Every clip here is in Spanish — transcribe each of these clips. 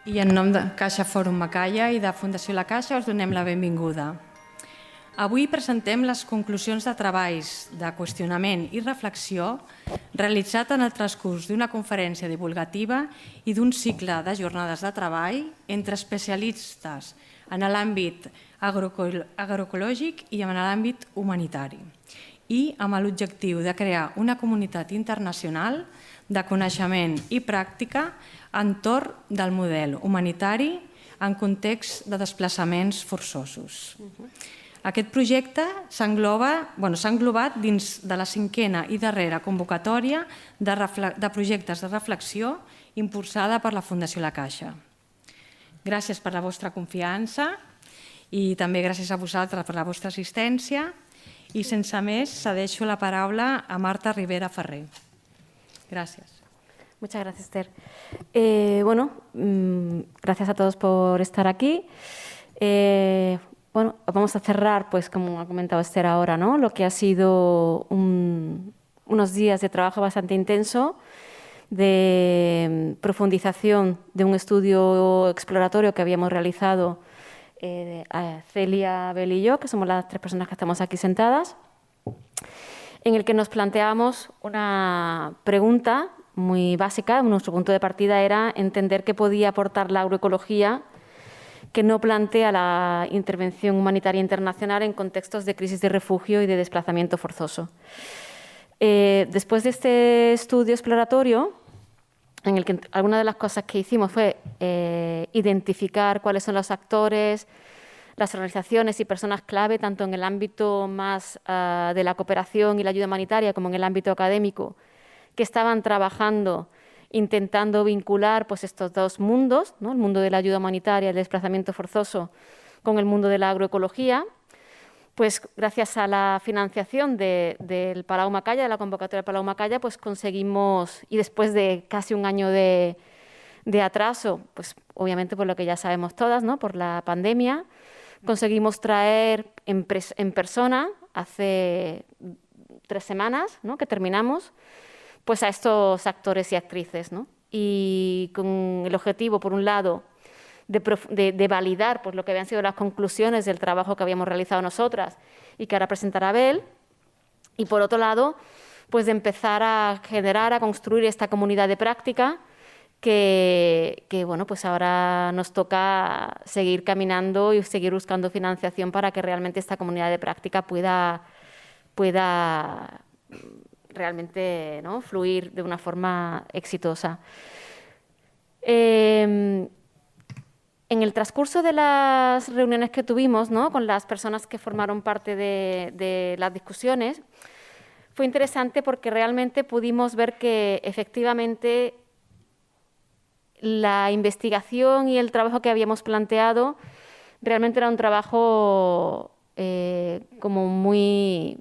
I en nom de Caixa Fòrum Macaya i de Fundació La Caixa us donem la benvinguda. Avui presentem les conclusions de treballs de qüestionament i reflexió realitzat en el transcurs d'una conferència divulgativa i d'un cicle de jornades de treball entre especialistes en l'àmbit agroecològic i en l'àmbit humanitari i amb l'objectiu de crear una comunitat internacional de coneixement i pràctica entorn del model humanitari en context de desplaçaments forçosos. Aquest projecte s'ha englobat dins de la cinquena i darrera convocatòria de projectes de reflexió impulsada per la Fundació La Caixa. Gràcies per la vostra confiança i també gràcies a vosaltres per la vostra assistència i sense més cedeixo la paraula a Marta Rivera Ferrer. Gracias. Muchas gracias, Esther. Gracias a todos por estar aquí. Vamos a cerrar, pues como ha comentado Esther ahora, ¿no? Lo que ha sido unos días de trabajo bastante intenso, de profundización de un estudio exploratorio que habíamos realizado Celia, Bel y yo, que somos las tres personas que estamos aquí sentadas, en el que nos planteábamos una pregunta muy básica. Nuestro punto de partida era entender qué podía aportar la agroecología que no plantea la intervención humanitaria internacional en contextos de crisis de refugio y de desplazamiento forzoso. Después de este estudio exploratorio, en el que alguna de las cosas que hicimos fue identificar cuáles son los actores, las organizaciones y personas clave, tanto en el ámbito más de la cooperación y la ayuda humanitaria como en el ámbito académico, que estaban trabajando, intentando vincular pues, estos dos mundos, ¿no? El mundo de la ayuda humanitaria, el desplazamiento forzoso, con el mundo de la agroecología. Pues gracias a la financiación del Palau Macaya, de la convocatoria del Palau Macaya, pues conseguimos, y después de casi un año de atraso, pues obviamente por lo que ya sabemos todas, ¿no? Por la pandemia, conseguimos traer en persona, hace 3 semanas, ¿no? Que terminamos, pues a estos actores y actrices, ¿no? Y con el objetivo, por un lado, de validar pues, lo que habían sido las conclusiones del trabajo que habíamos realizado nosotras y que ahora presentará Bel, y por otro lado, pues de empezar a generar, a construir esta comunidad de práctica que bueno, pues ahora nos toca seguir caminando y seguir buscando financiación para que realmente esta comunidad de práctica pueda realmente, ¿no? Fluir de una forma exitosa. En el transcurso de las reuniones que tuvimos, ¿no? Con las personas que formaron parte de las discusiones, fue interesante porque realmente pudimos ver que efectivamente la investigación y el trabajo que habíamos planteado realmente era un trabajo como muy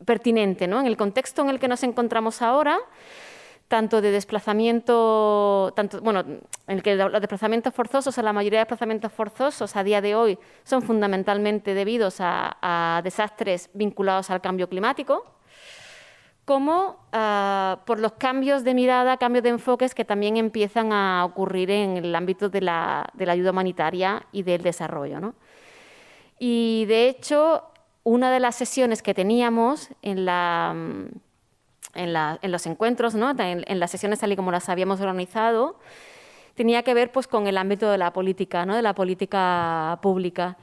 pertinente, ¿no? En el contexto en el que nos encontramos ahora, tanto de desplazamiento, en el que los desplazamientos forzosos, la mayoría de desplazamientos forzosos a día de hoy son fundamentalmente debidos a desastres vinculados al cambio climático, como por los cambios de mirada, cambios de enfoques que también empiezan a ocurrir en el ámbito de la ayuda humanitaria y del desarrollo, ¿no? Y de hecho, una de las sesiones que teníamos en los encuentros, ¿no? en las sesiones tal y como las habíamos organizado, tenía que ver pues, con el ámbito de la política, ¿no? De la política pública.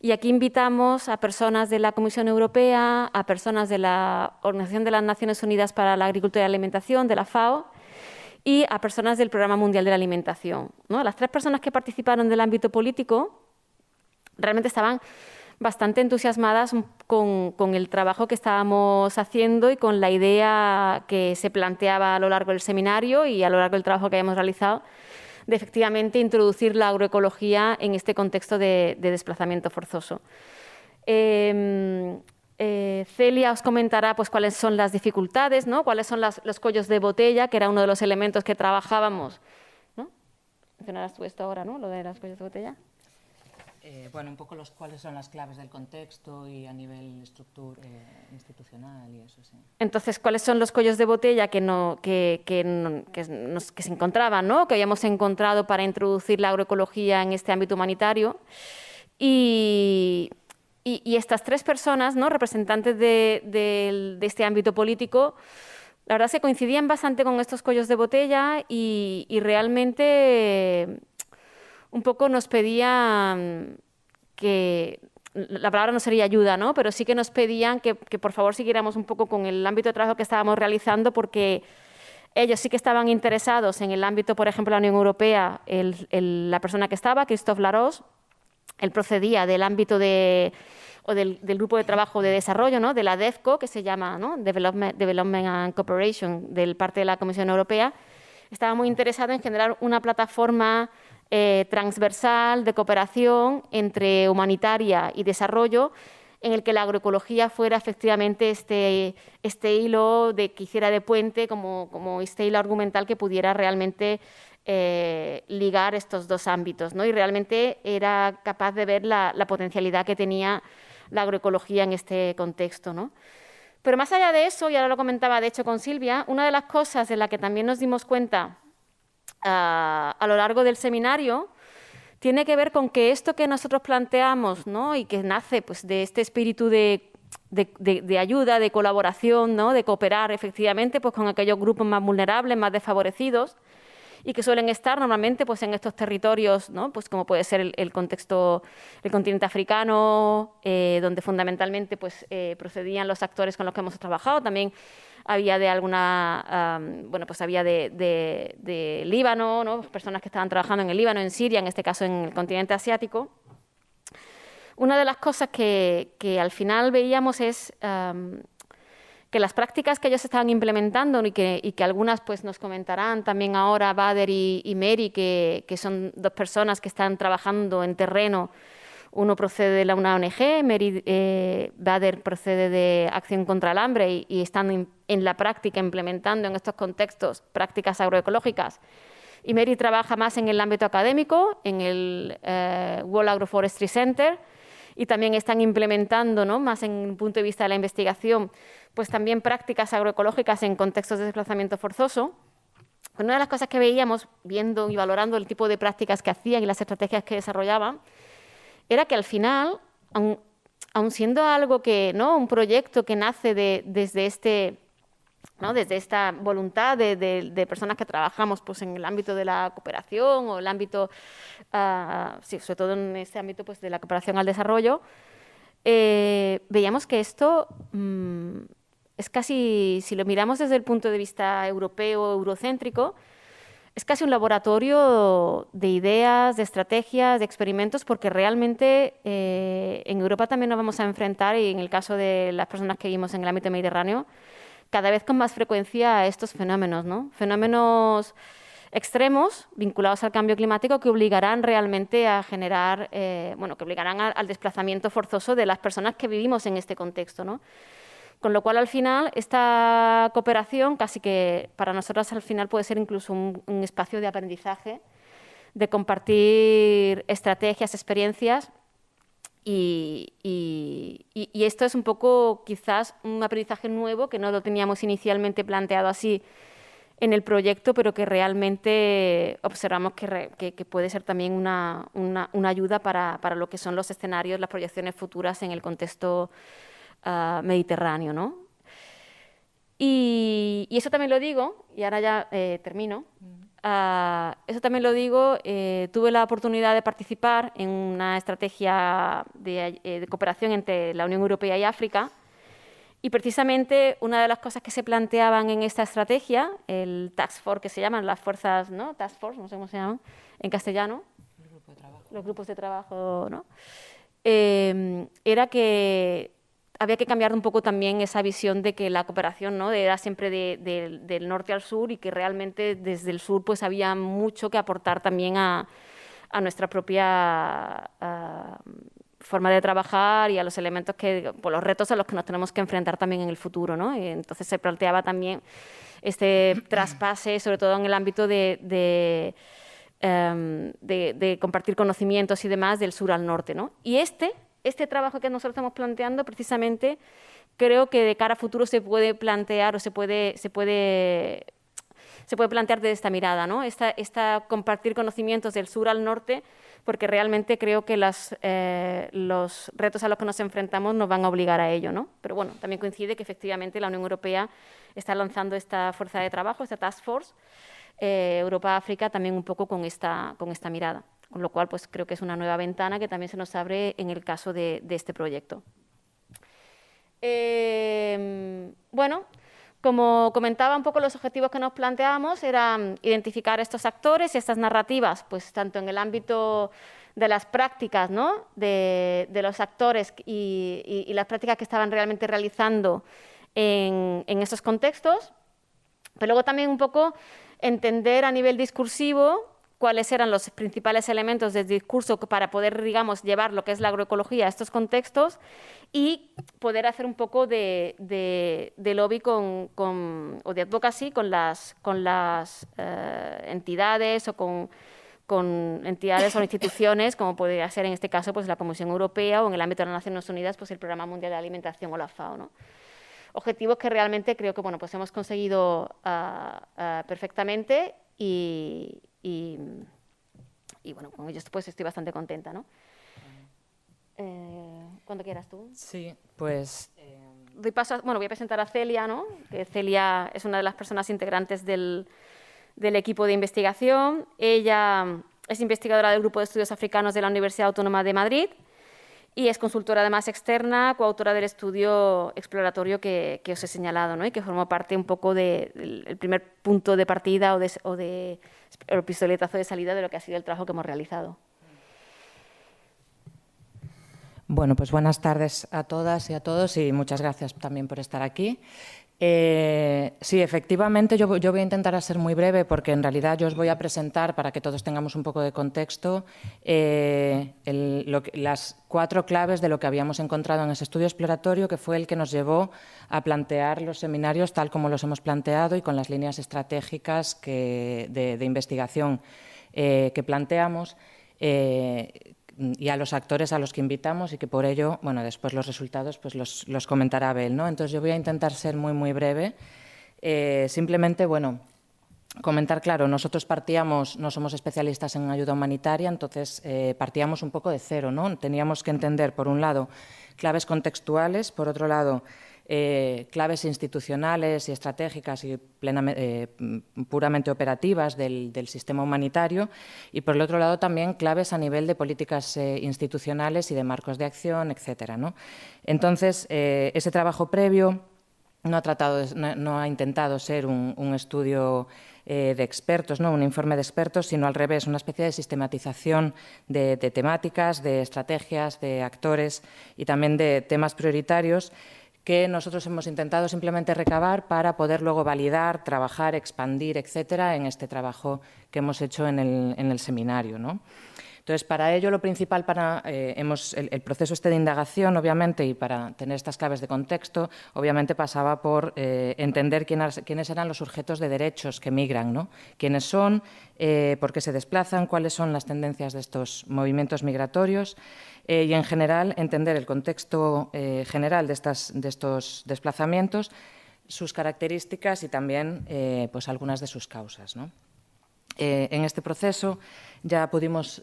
Y aquí invitamos a personas de la Comisión Europea, a personas de la Organización de las Naciones Unidas para la Agricultura y la Alimentación, de la FAO, y a personas del Programa Mundial de la Alimentación, ¿no? Las 3 personas que participaron del ámbito político realmente estaban bastante entusiasmadas con el trabajo que estábamos haciendo y con la idea que se planteaba a lo largo del seminario y a lo largo del trabajo que habíamos realizado de efectivamente introducir la agroecología en este contexto de desplazamiento forzoso. Celia os comentará pues, cuáles son las dificultades, ¿no? Cuáles son los cuellos de botella, que era uno de los elementos que trabajábamos, ¿no? Mencionarás tú esto ahora, ¿no? Lo de los cuellos de botella. bueno, un poco cuáles son las claves del contexto y a nivel institucional y eso, sí. Entonces, ¿cuáles son los cuellos de botella que se encontraban, ¿no? Que habíamos encontrado para introducir la agroecología en este ámbito humanitario? Y estas tres personas, ¿no?, representantes de este ámbito político, la verdad es que coincidían bastante con estos cuellos de botella y realmente un poco nos pedían que, la palabra no sería ayuda, ¿no?, pero sí que nos pedían que por favor siguiéramos un poco con el ámbito de trabajo que estábamos realizando, porque ellos sí que estaban interesados en el ámbito, por ejemplo, de la Unión Europea. La persona que estaba, Christophe Laros, él procedía del ámbito del grupo de trabajo de desarrollo, ¿no?, de la DEFCO, que se llama, ¿no?, Development and Cooperation, del parte de la Comisión Europea. Estaba muy interesado en generar una plataforma transversal de cooperación entre humanitaria y desarrollo, en el que la agroecología fuera efectivamente este hilo que hiciera de puente, como este hilo argumental que pudiera realmente ligar estos dos ámbitos, ¿no? Y realmente era capaz de ver la potencialidad que tenía la agroecología en este contexto, ¿no? Pero más allá de eso, y ahora lo comentaba de hecho con Silvia, una de las cosas en la que también nos dimos cuenta a lo largo del seminario tiene que ver con que esto que nosotros planteamos, ¿no?, y que nace pues de este espíritu de ayuda, de colaboración, ¿no?, de cooperar efectivamente pues con aquellos grupos más vulnerables, más desfavorecidos, y que suelen estar normalmente pues en estos territorios, ¿no?, pues como puede ser el contexto, el continente africano, donde fundamentalmente pues procedían los actores con los que hemos trabajado. También había de bueno, pues había de Líbano, ¿no?, personas que estaban trabajando en el Líbano, en Siria, en este caso en el continente asiático. Una de las cosas que al final veíamos es que las prácticas que ellos estaban implementando y que algunas pues nos comentarán también ahora Bader y Mary, que son dos personas que están trabajando en terreno. Uno procede de una ONG, Bader procede de Acción contra el Hambre y están en la práctica implementando en estos contextos prácticas agroecológicas. Y Mary trabaja más en el ámbito académico, en el World Agroforestry Center, y también están implementando, ¿no?, más en el punto de vista de la investigación, pues también prácticas agroecológicas en contextos de desplazamiento forzoso. Una de las cosas que veíamos, viendo y valorando el tipo de prácticas que hacían y las estrategias que desarrollaban, era que al final, aun siendo algo que, ¿no?, un proyecto que nace desde esta voluntad de personas que trabajamos pues en el ámbito de la cooperación o el ámbito, sí, sobre todo en este ámbito pues de la cooperación al desarrollo, veíamos que esto es casi, si lo miramos desde el punto de vista europeo, eurocéntrico, es casi un laboratorio de ideas, de estrategias, de experimentos, porque realmente en Europa también nos vamos a enfrentar, y en el caso de las personas que vivimos en el ámbito mediterráneo, cada vez con más frecuencia a estos fenómenos, ¿no? Fenómenos extremos vinculados al cambio climático que obligarán realmente a generar, bueno, que obligarán al desplazamiento forzoso de las personas que vivimos en este contexto, ¿no? Con lo cual, al final, esta cooperación casi que para nosotras al final puede ser incluso un espacio de aprendizaje, de compartir estrategias, experiencias, y esto es un poco quizás un aprendizaje nuevo que no lo teníamos inicialmente planteado así en el proyecto, pero que realmente observamos que puede ser también una ayuda para lo que son los escenarios, las proyecciones futuras en el contexto mediterráneo, ¿no? Y eso también lo digo, y ahora ya termino, eso también lo digo, tuve la oportunidad de participar en una estrategia de cooperación entre la Unión Europea y África, y precisamente una de las cosas que se planteaban en esta estrategia, el Task Force, que se llaman las fuerzas, ¿no?, Task Force, no sé cómo se llaman en castellano, los grupos de trabajo, ¿no?, era que había que cambiar un poco también esa visión de que la cooperación, ¿no?, era siempre del norte al sur, y que realmente desde el sur pues había mucho que aportar también a nuestra propia forma de trabajar y a los elementos por los retos a los que nos tenemos que enfrentar también en el futuro, ¿no? Y entonces se planteaba también este traspase, sobre todo en el ámbito de de compartir conocimientos y demás del sur al norte, ¿no? Y este trabajo que nosotros estamos planteando, precisamente, creo que de cara a futuro se puede plantear o se puede plantear desde esta mirada, ¿no? Esta compartir conocimientos del sur al norte, porque realmente creo que los retos a los que nos enfrentamos nos van a obligar a ello, ¿no? Pero bueno, también coincide que efectivamente la Unión Europea está lanzando esta fuerza de trabajo, esta task force, Europa-África, también un poco con esta mirada. Con lo cual, pues creo que es una nueva ventana que también se nos abre en el caso de este proyecto. Bueno, como comentaba un poco, los objetivos que nos planteábamos eran identificar estos actores y estas narrativas, pues tanto en el ámbito de las prácticas, ¿no? de los actores y las prácticas que estaban realmente realizando en esos contextos, pero luego también un poco entender a nivel discursivo cuáles eran los principales elementos del discurso para poder, digamos, llevar lo que es la agroecología a estos contextos y poder hacer un poco de lobby o de advocacy con las entidades o con entidades o instituciones, como podría ser en este caso pues, la Comisión Europea o en el ámbito de las Naciones Unidas pues, el Programa Mundial de Alimentación o la FAO, ¿no? Objetivos que realmente creo que bueno, pues hemos conseguido perfectamente y bueno, con ellos pues estoy bastante contenta, ¿no? Cuando quieras tú. Sí, pues... Doy paso voy a presentar a Celia, ¿no? Que Celia es una de las personas integrantes del equipo de investigación. Ella es investigadora del Grupo de Estudios Africanos de la Universidad Autónoma de Madrid y es consultora además externa, coautora del estudio exploratorio que os he señalado, ¿no? Y que formó parte un poco del primer punto de partida o de el pistoletazo de salida de lo que ha sido el trabajo que hemos realizado. Bueno, pues buenas tardes a todas y a todos y muchas gracias también por estar aquí. Sí, efectivamente, yo voy a intentar ser muy breve porque en realidad yo os voy a presentar, para que todos tengamos un poco de contexto, las 4 claves de lo que habíamos encontrado en ese estudio exploratorio, que fue el que nos llevó a plantear los seminarios tal como los hemos planteado y con las líneas estratégicas de investigación que planteamos. Y a los actores a los que invitamos y que por ello, bueno, después los resultados pues los comentará Abel, ¿no? Entonces yo voy a intentar ser muy, muy breve. Simplemente, bueno, comentar, claro, nosotros partíamos, no somos especialistas en ayuda humanitaria, entonces partíamos un poco de cero, ¿no? Teníamos que entender, por un lado, claves contextuales, por otro lado, claves institucionales y estratégicas y puramente operativas del sistema humanitario y, por el otro lado, también claves a nivel de políticas institucionales y de marcos de acción, etcétera, ¿no? Entonces, ese trabajo previo no ha intentado ser un estudio de expertos, ¿no? Un informe de expertos, sino al revés, una especie de sistematización de temáticas, de estrategias, de actores y también de temas prioritarios que nosotros hemos intentado simplemente recabar para poder luego validar, trabajar, expandir, etcétera, en este trabajo que hemos hecho en el seminario, ¿no? Entonces, para ello, lo principal, el proceso de indagación, obviamente, y para tener estas claves de contexto, obviamente pasaba por entender quiénes eran los sujetos de derechos que migran, ¿no? Quiénes son, por qué se desplazan, cuáles son las tendencias de estos movimientos migratorios y, en general, entender el contexto general de estos desplazamientos, sus características y también pues, algunas de sus causas, ¿no? En este proceso ya pudimos,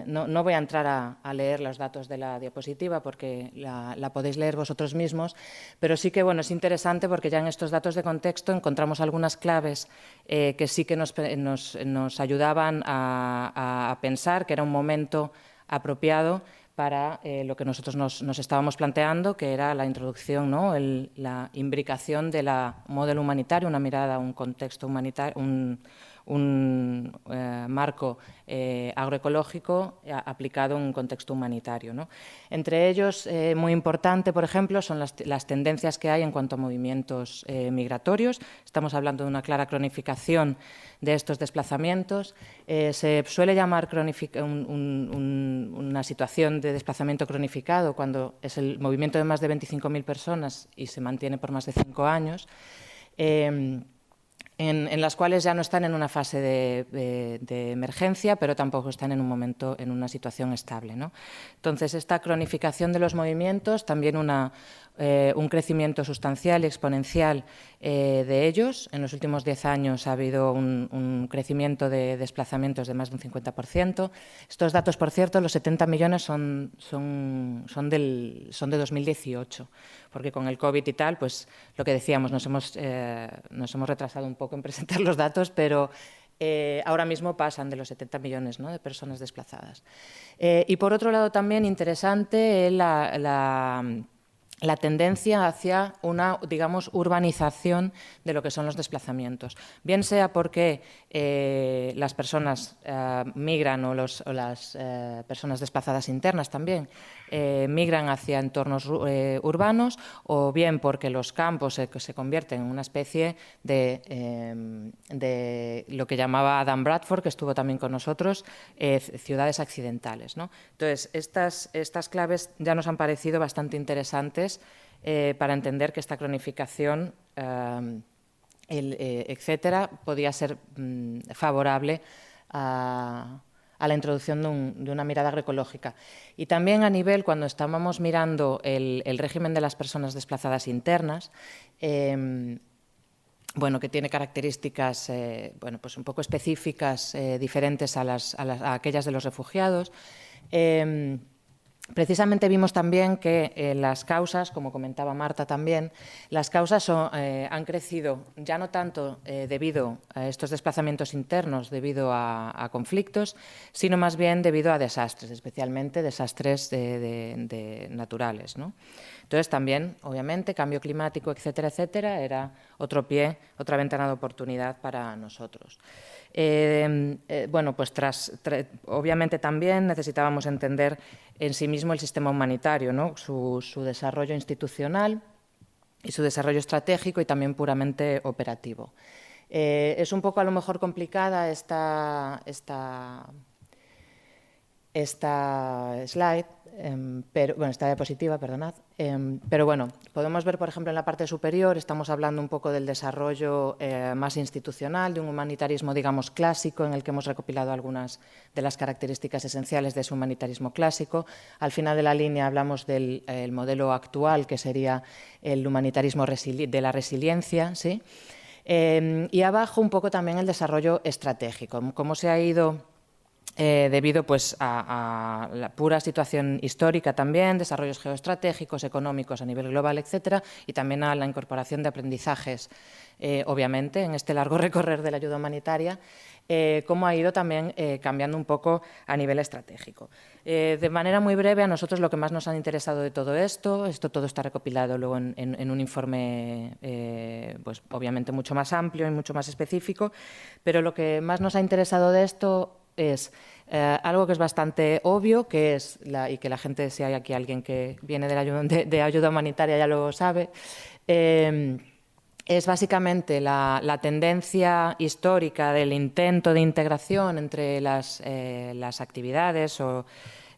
no voy a entrar a leer los datos de la diapositiva porque la podéis leer vosotros mismos, pero sí que bueno, es interesante porque ya en estos datos de contexto encontramos algunas claves que sí que nos ayudaban a pensar que era un momento apropiado para lo que nosotros nos estábamos planteando, que era la introducción, ¿no? La imbricación de la modelo humanitario, una mirada a un contexto humanitario, un marco agroecológico aplicado en un contexto humanitario, ¿no? Entre ellos, muy importante, por ejemplo, son las tendencias que hay en cuanto a movimientos migratorios. Estamos hablando de una clara cronificación de estos desplazamientos. Se suele llamar una situación de desplazamiento cronificado cuando es el movimiento de más de 25.000 personas y se mantiene por más de 5 años. en las cuales ya no están en una fase de emergencia, pero tampoco están en un momento, en una situación estable, ¿no? Entonces, esta cronificación de los movimientos, también un crecimiento sustancial y exponencial de ellos. En los últimos 10 años ha habido un crecimiento de desplazamientos de más de un 50%. Estos datos, por cierto, los 70 millones son de 2018, porque con el COVID y tal, pues lo que decíamos, nos hemos retrasado un poco en presentar los datos, pero ahora mismo pasan de los 70 millones, ¿no?, de personas desplazadas. Y por otro lado también interesante la tendencia hacia una, digamos, urbanización de lo que son los desplazamientos. Bien sea porque las personas migran o las personas desplazadas internas también migran hacia entornos urbanos, o bien porque los campos se convierten en una especie de lo que llamaba Adam Bradford, que estuvo también con nosotros, ciudades accidentales, ¿no? Entonces, estas claves ya nos han parecido bastante interesantes para entender que esta cronificación, etcétera, podía ser favorable a la introducción de una mirada agroecológica. Y también a nivel, cuando estábamos mirando el régimen de las personas desplazadas internas, bueno, que tiene características bueno, pues un poco específicas, diferentes a aquellas de los refugiados. Precisamente vimos también que las causas, como comentaba Marta también, las causas han crecido ya no tanto debido a estos desplazamientos internos, debido a conflictos, sino más bien debido a desastres, especialmente desastres naturales, ¿no? Entonces también, obviamente, cambio climático, etcétera, etcétera, era otro pie, otra ventana de oportunidad para nosotros. Bueno, pues obviamente también necesitábamos entender en sí mismo el sistema humanitario, ¿no?, su desarrollo institucional y su desarrollo estratégico y también puramente operativo. Es un poco a lo mejor complicada esta slide, pero, bueno, esta diapositiva, perdonad, pero bueno, podemos ver, por ejemplo, en la parte superior, estamos hablando un poco del desarrollo más institucional, de un humanitarismo, digamos, clásico, en el que hemos recopilado algunas de las características esenciales de ese humanitarismo clásico. Al final de la línea hablamos del modelo actual, que sería el humanitarismo de la resiliencia, ¿sí? Y abajo un poco también el desarrollo estratégico, cómo se ha ido debido pues, a la pura situación histórica también, desarrollos geoestratégicos, económicos a nivel global, etcétera, y también a la incorporación de aprendizajes, obviamente, en este largo recorrer de la ayuda humanitaria, cómo ha ido también cambiando un poco a nivel estratégico. De manera muy breve, a nosotros lo que más nos ha interesado de todo esto todo está recopilado luego en un informe, pues, obviamente mucho más amplio y mucho más específico, pero lo que más nos ha interesado de esto es algo que es bastante obvio, que es, y que la gente, si hay aquí alguien que viene de ayuda humanitaria ya lo sabe, es básicamente la tendencia histórica del intento de integración entre las actividades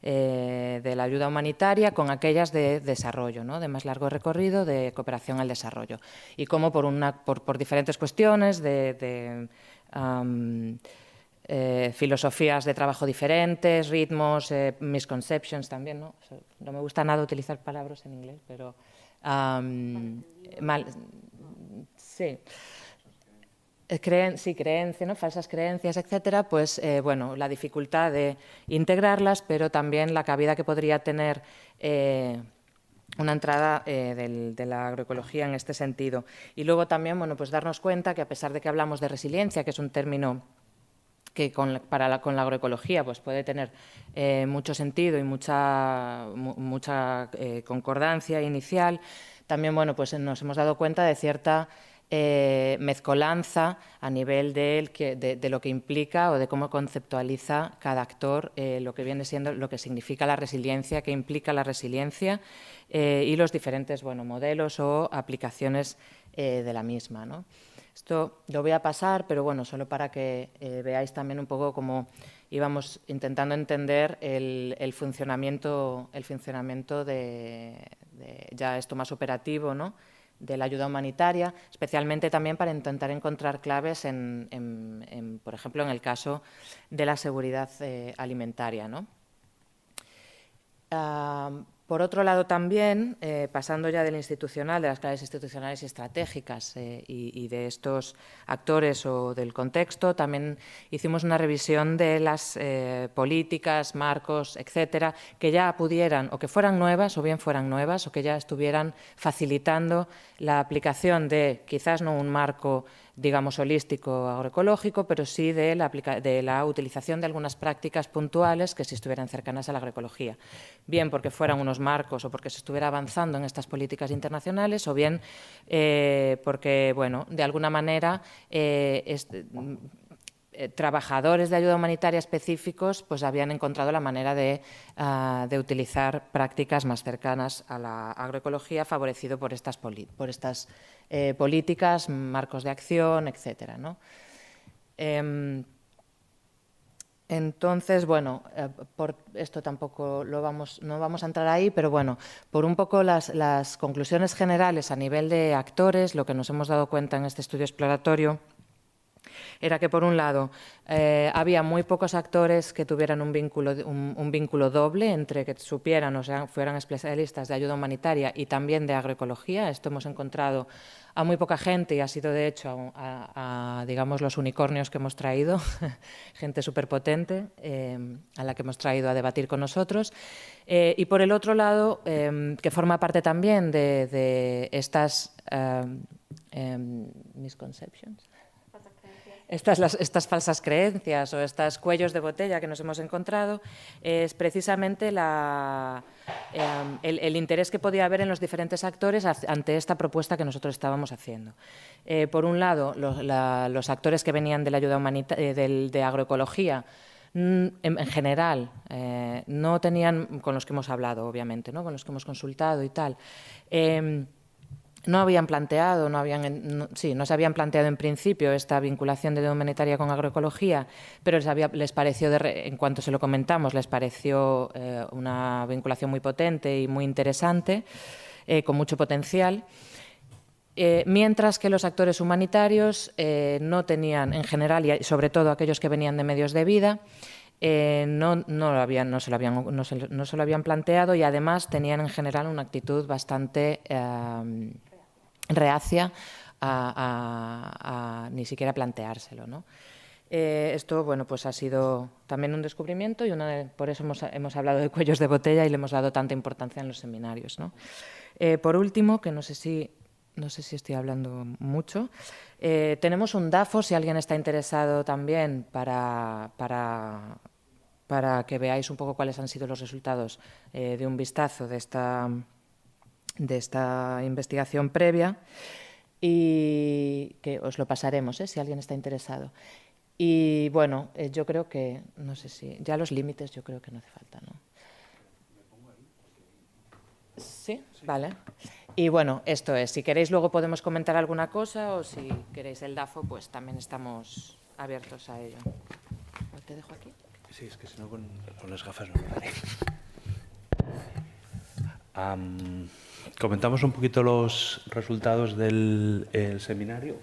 de la ayuda humanitaria con aquellas de desarrollo, ¿no?, de más largo recorrido, de cooperación al desarrollo. Y cómo por diferentes cuestiones filosofías de trabajo diferentes, ritmos, misconceptions también, ¿no? O sea, no me gusta nada utilizar palabras en inglés, pero sí. Creencias, ¿no?, falsas creencias, etcétera, pues bueno, la dificultad de integrarlas, pero también la cabida que podría tener una entrada de la agroecología en este sentido. Y luego también, bueno, pues darnos cuenta que a pesar de que hablamos de resiliencia, que es un término que con la agroecología pues puede tener mucho sentido y mucha concordancia inicial, también, bueno, pues nos hemos dado cuenta de cierta mezcolanza a nivel de lo que implica o de cómo conceptualiza cada actor lo que viene siendo, lo que significa la resiliencia, qué implica la resiliencia y los diferentes, bueno, modelos o aplicaciones de la misma, ¿no? Esto lo voy a pasar, pero bueno, solo para que veáis también un poco cómo íbamos intentando entender el funcionamiento de ya esto más operativo, ¿no?, la ayuda humanitaria, especialmente también para intentar encontrar claves, por ejemplo, en el caso de la seguridad alimentaria, ¿no? Por otro lado también, pasando ya del institucional, de las claves institucionales y estratégicas y de estos actores o del contexto, también hicimos una revisión de las políticas, marcos, etcétera, que ya pudieran o que fueran nuevas o bien fueran nuevas o que ya estuvieran facilitando la aplicación de quizás no un marco, digamos, holístico agroecológico, pero sí de la utilización de algunas prácticas puntuales que sí estuvieran cercanas a la agroecología. Bien porque fueran unos marcos o porque se estuviera avanzando en estas políticas internacionales o bien porque, bueno, de alguna manera trabajadores de ayuda humanitaria específicos pues habían encontrado la manera de utilizar prácticas más cercanas a la agroecología favorecido por estas políticas, marcos de acción, etcétera, ¿no? Entonces, bueno, por esto tampoco no vamos a entrar ahí, pero bueno, por un poco las conclusiones generales a nivel de actores, lo que nos hemos dado cuenta en este estudio exploratorio era que, por un lado, había muy pocos actores que tuvieran un vínculo doble entre que supieran o sea, fueran especialistas de ayuda humanitaria y también de agroecología. Esto hemos encontrado a muy poca gente y ha sido, de hecho, digamos, los unicornios que hemos traído, gente súper potente a la que hemos traído a debatir con nosotros. Y, por el otro lado, que forma parte también de estas misconceptions. Estas falsas creencias o estos cuellos de botella que nos hemos encontrado es precisamente el interés que podía haber en los diferentes actores ante esta propuesta que nosotros estábamos haciendo. Por un lado, los actores que venían de la ayuda humanitaria, de agroecología, en general, no tenían, con los que hemos hablado, obviamente, ¿no? Con los que hemos consultado y tal, no habían planteado, no se habían planteado en principio esta vinculación de ayuda humanitaria con agroecología, pero les pareció, en cuanto se lo comentamos, les pareció una vinculación muy potente y muy interesante, con mucho potencial. Mientras que los actores humanitarios no tenían, en general, y sobre todo aquellos que venían de medios de vida, no se lo habían planteado y además tenían en general una actitud bastante reacia a ni siquiera planteárselo, ¿no? Esto, bueno, pues ha sido también un descubrimiento y por eso hemos hablado de cuellos de botella y le hemos dado tanta importancia en los seminarios, ¿no? Por último, que no sé si estoy hablando mucho, tenemos un DAFO, si alguien está interesado también, para que veáis un poco cuáles han sido los resultados de un vistazo de esta investigación previa, y que os lo pasaremos, si alguien está interesado. Y bueno, yo creo que, no sé si, ya los límites yo creo que no hace falta, ¿no? ¿Sí? Vale. Y bueno, esto es, si queréis luego podemos comentar alguna cosa o si queréis el DAFO, pues también estamos abiertos a ello. ¿Te dejo aquí? Sí, es que si no con las gafas no me vale. Comentamos un poquito los resultados del seminario.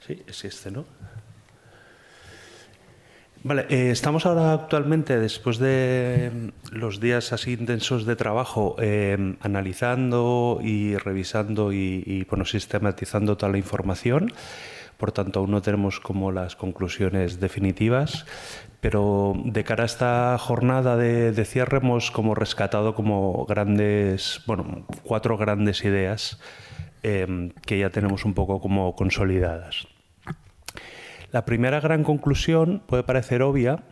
Sí, es este, ¿no? Vale, estamos ahora actualmente, después de los días así intensos de trabajo, analizando y revisando y bueno, sistematizando toda la información. Por tanto, aún no tenemos como las conclusiones definitivas, pero de cara a esta jornada de cierre hemos como rescatado como 4 grandes ideas que ya tenemos un poco como consolidadas. La primera gran conclusión puede parecer obvia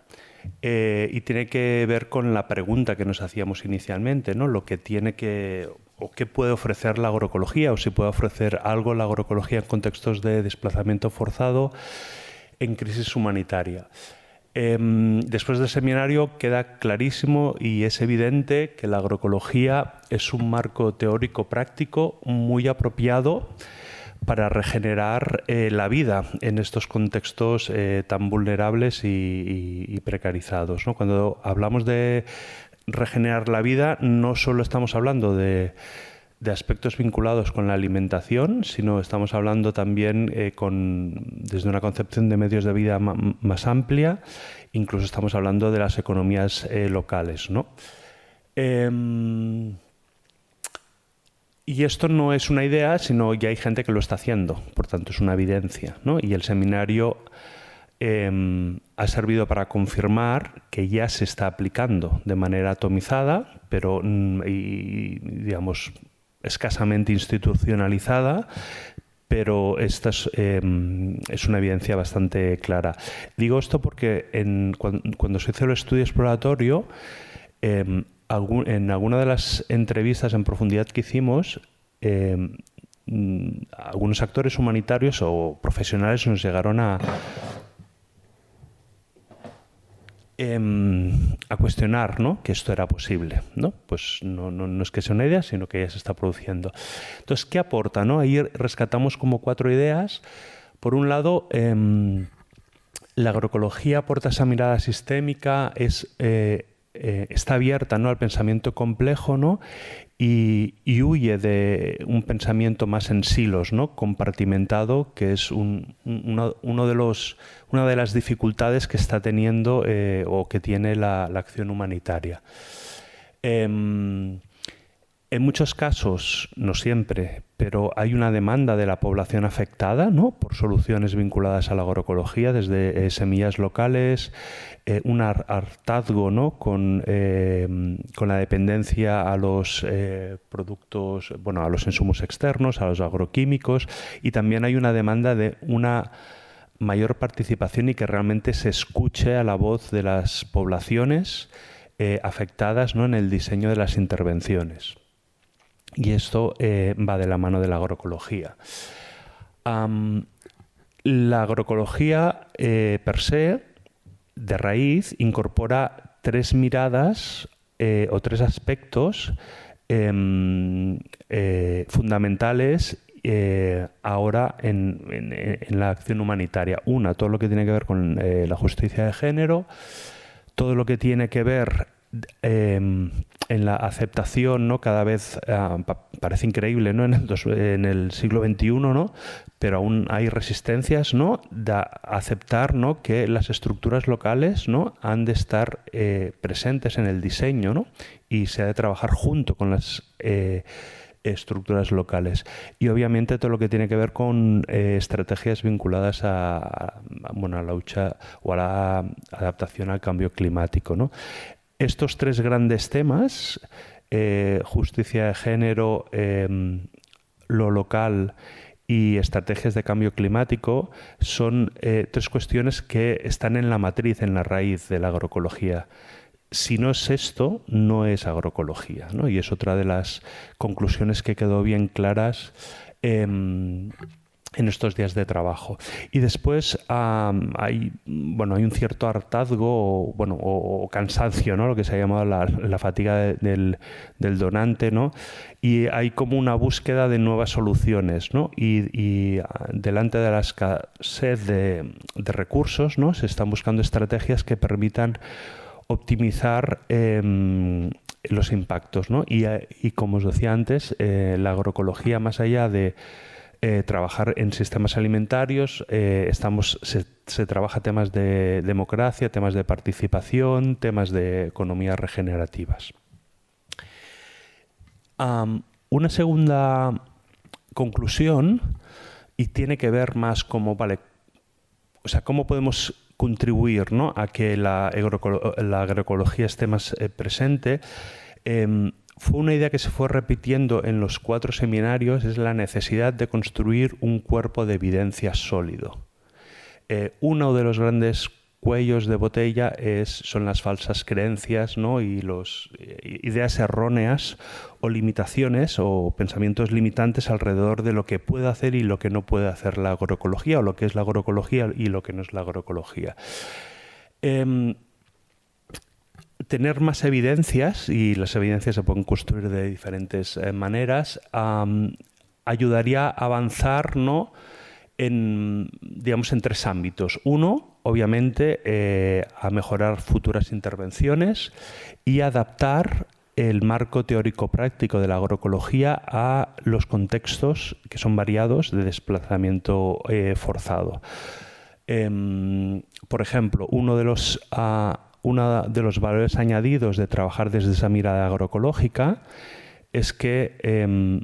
y tiene que ver con la pregunta que nos hacíamos inicialmente, ¿no? Lo que tiene que o qué puede ofrecer la agroecología o si puede ofrecer algo la agroecología en contextos de desplazamiento forzado en crisis humanitaria. Después del seminario queda clarísimo y es evidente que la agroecología es un marco teórico práctico muy apropiado para regenerar la vida en estos contextos tan vulnerables y precarizados, ¿no? Cuando hablamos de regenerar la vida, no solo estamos hablando de de aspectos vinculados con la alimentación, sino estamos hablando también desde una concepción de medios de vida más amplia, incluso estamos hablando de las economías locales, ¿no? Y esto no es una idea, sino ya hay gente que lo está haciendo, por tanto es una evidencia, ¿no? Y el seminario ha servido para confirmar que ya se está aplicando de manera atomizada, pero digamos escasamente institucionalizada, pero esta es una evidencia bastante clara. Digo esto porque cuando se hizo el estudio exploratorio, en alguna de las entrevistas en profundidad que hicimos, algunos actores humanitarios o profesionales nos llegaron a cuestionar, ¿no?, que esto era posible, ¿no? Pues no es que sea una idea, sino que ya se está produciendo. Entonces, ¿qué aporta, no? Ahí rescatamos como 4 ideas. Por un lado, la agroecología aporta esa mirada sistémica, está abierta, ¿no?, al pensamiento complejo, ¿no?, y huye de un pensamiento más en silos, ¿no?, compartimentado, que es una de las dificultades que está teniendo o que tiene la acción humanitaria. En muchos casos, no siempre, pero hay una demanda de la población afectada, ¿no?, por soluciones vinculadas a la agroecología, desde semillas locales, un hartazgo, ¿no?, con la dependencia a los productos, bueno, a los insumos externos, a los agroquímicos, y también hay una demanda de una mayor participación y que realmente se escuche a la voz de las poblaciones afectadas, ¿no?, en el diseño de las intervenciones. Y esto va de la mano de la agroecología. La agroecología per se, de raíz, incorpora 3 miradas o 3 aspectos fundamentales ahora en la acción humanitaria. Una, todo lo que tiene que ver con la justicia de género, todo lo que tiene que ver en la aceptación, ¿no?, cada vez parece increíble, ¿no?, en el siglo XXI, ¿no?, pero aún hay resistencias, ¿no?, de aceptar, ¿no?, que las estructuras locales, ¿no?, han de estar presentes en el diseño, ¿no?, y se ha de trabajar junto con las estructuras locales. Y obviamente todo lo que tiene que ver con estrategias vinculadas a la lucha o a la adaptación al cambio climático, ¿no? Estos 3 grandes temas, justicia de género, lo local y estrategias de cambio climático, son 3 cuestiones que están en la matriz, en la raíz de la agroecología. Si no es esto, no es agroecología, ¿no? Y es otra de las conclusiones que quedó bien claras en estos días de trabajo. Y después hay un cierto hartazgo o cansancio, ¿no?, lo que se ha llamado la fatiga del donante, ¿no? Y hay como una búsqueda de nuevas soluciones, ¿no? Y delante de la escasez de recursos, ¿no?, se están buscando estrategias que permitan optimizar los impactos, ¿no? Y como os decía antes, la agroecología, más allá de trabajar en sistemas alimentarios, se trabaja temas de democracia, temas de participación, temas de economías regenerativas. Una segunda conclusión, y tiene que ver más como, cómo podemos contribuir, ¿no?, a que la agroecología esté más presente. Fue una idea que se fue repitiendo en los 4 seminarios, es la necesidad de construir un cuerpo de evidencia sólido. Uno de los grandes cuellos de botella son las falsas creencias, ¿no?, y las ideas erróneas o limitaciones o pensamientos limitantes alrededor de lo que puede hacer y lo que no puede hacer la agroecología, o lo que es la agroecología y lo que no es la agroecología. Tener más evidencias, y las evidencias se pueden construir de diferentes maneras, ayudaría a avanzar, ¿no?, en 3 ámbitos. Uno, obviamente, a mejorar futuras intervenciones y adaptar el marco teórico-práctico de la agroecología a los contextos que son variados de desplazamiento forzado. Por ejemplo, uno de los valores añadidos de trabajar desde esa mirada agroecológica es que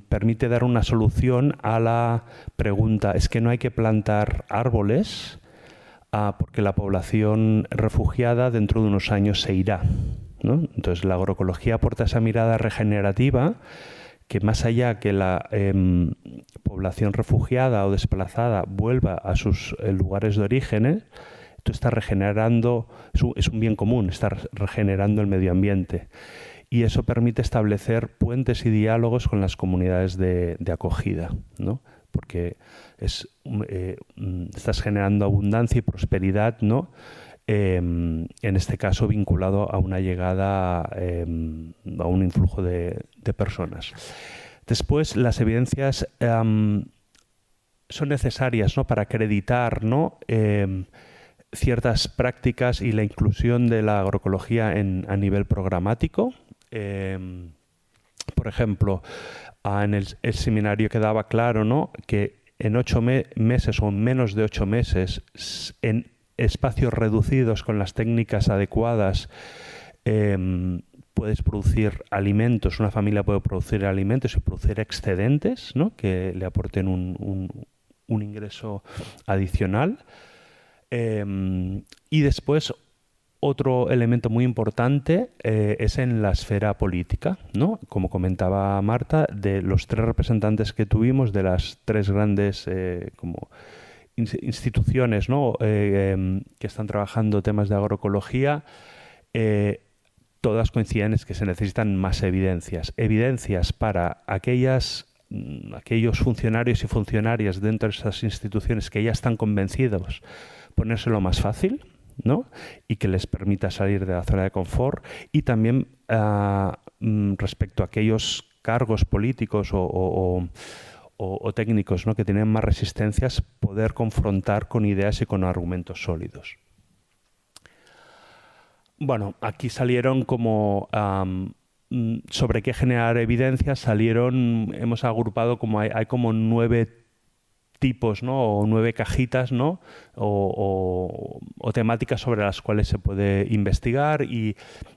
permite dar una solución a la pregunta, es que no hay que plantar árboles porque la población refugiada dentro de unos años se irá, ¿no? Entonces la agroecología aporta esa mirada regenerativa que más allá que la población refugiada o desplazada vuelva a sus lugares de origen, tú estás regenerando, es un bien común, estás regenerando el medio ambiente. Y eso permite establecer puentes y diálogos con las comunidades de acogida, ¿no? Porque estás generando abundancia y prosperidad, ¿no? En este caso vinculado a una llegada, a un influjo de personas. Después, las evidencias son necesarias, ¿no? Para acreditar, ¿no? Ciertas prácticas y la inclusión de la agroecología a nivel programático. Por ejemplo, en el seminario quedaba claro, ¿no? Que en 8 meses o en menos de 8 meses, en espacios reducidos con las técnicas adecuadas, puedes producir alimentos, una familia puede producir alimentos y producir excedentes, ¿no? Que le aporten un ingreso adicional. Y después, otro elemento muy importante es en la esfera política, ¿no? Como comentaba Marta, de los 3 representantes que tuvimos, de las 3 grandes como instituciones, ¿no? Que están trabajando temas de agroecología, todas coinciden en que se necesitan más evidencias. Evidencias para aquellos funcionarios y funcionarias dentro de esas instituciones que ya están convencidos, ponérselo más fácil, ¿no? Y que les permita salir de la zona de confort, y también respecto a aquellos cargos políticos o técnicos, ¿no? Que tienen más resistencias, poder confrontar con ideas y con argumentos sólidos. Bueno, aquí salieron como sobre qué generar evidencias, hemos agrupado como hay como 9 tipos, ¿no? O 9 cajitas, ¿no? O temáticas sobre las cuales se puede investigar, y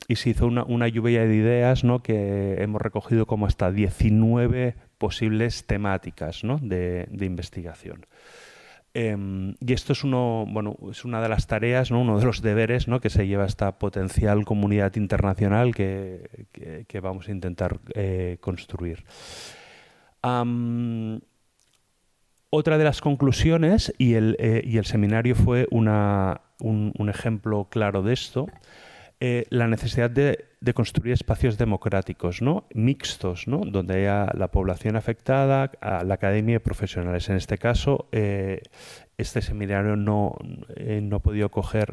se hizo una lluvia de ideas, ¿no? Que hemos recogido como hasta 19 posibles temáticas, ¿no? de investigación. Y esto es una de las tareas, ¿no? Uno de los deberes, ¿no? Que se lleva esta potencial comunidad internacional que vamos a intentar construir. Otra de las conclusiones, y el seminario fue un ejemplo claro de esto, la necesidad de construir espacios democráticos, ¿no? Mixtos, ¿no? Donde haya la población afectada, a la academia y profesionales. En este caso, este seminario no ha podido coger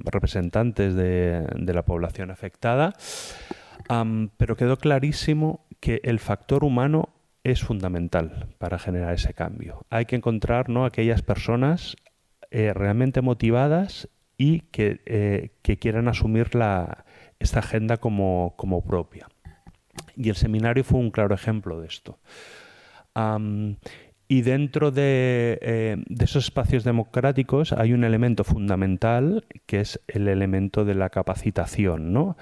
representantes de la población afectada, pero quedó clarísimo que el factor humano es fundamental para generar ese cambio. Hay que encontrar, ¿no? Aquellas personas realmente motivadas y que quieran asumir esta agenda como propia. Y el seminario fue un claro ejemplo de esto. Y dentro de esos espacios democráticos hay un elemento fundamental, que es el elemento de la capacitación, ¿no?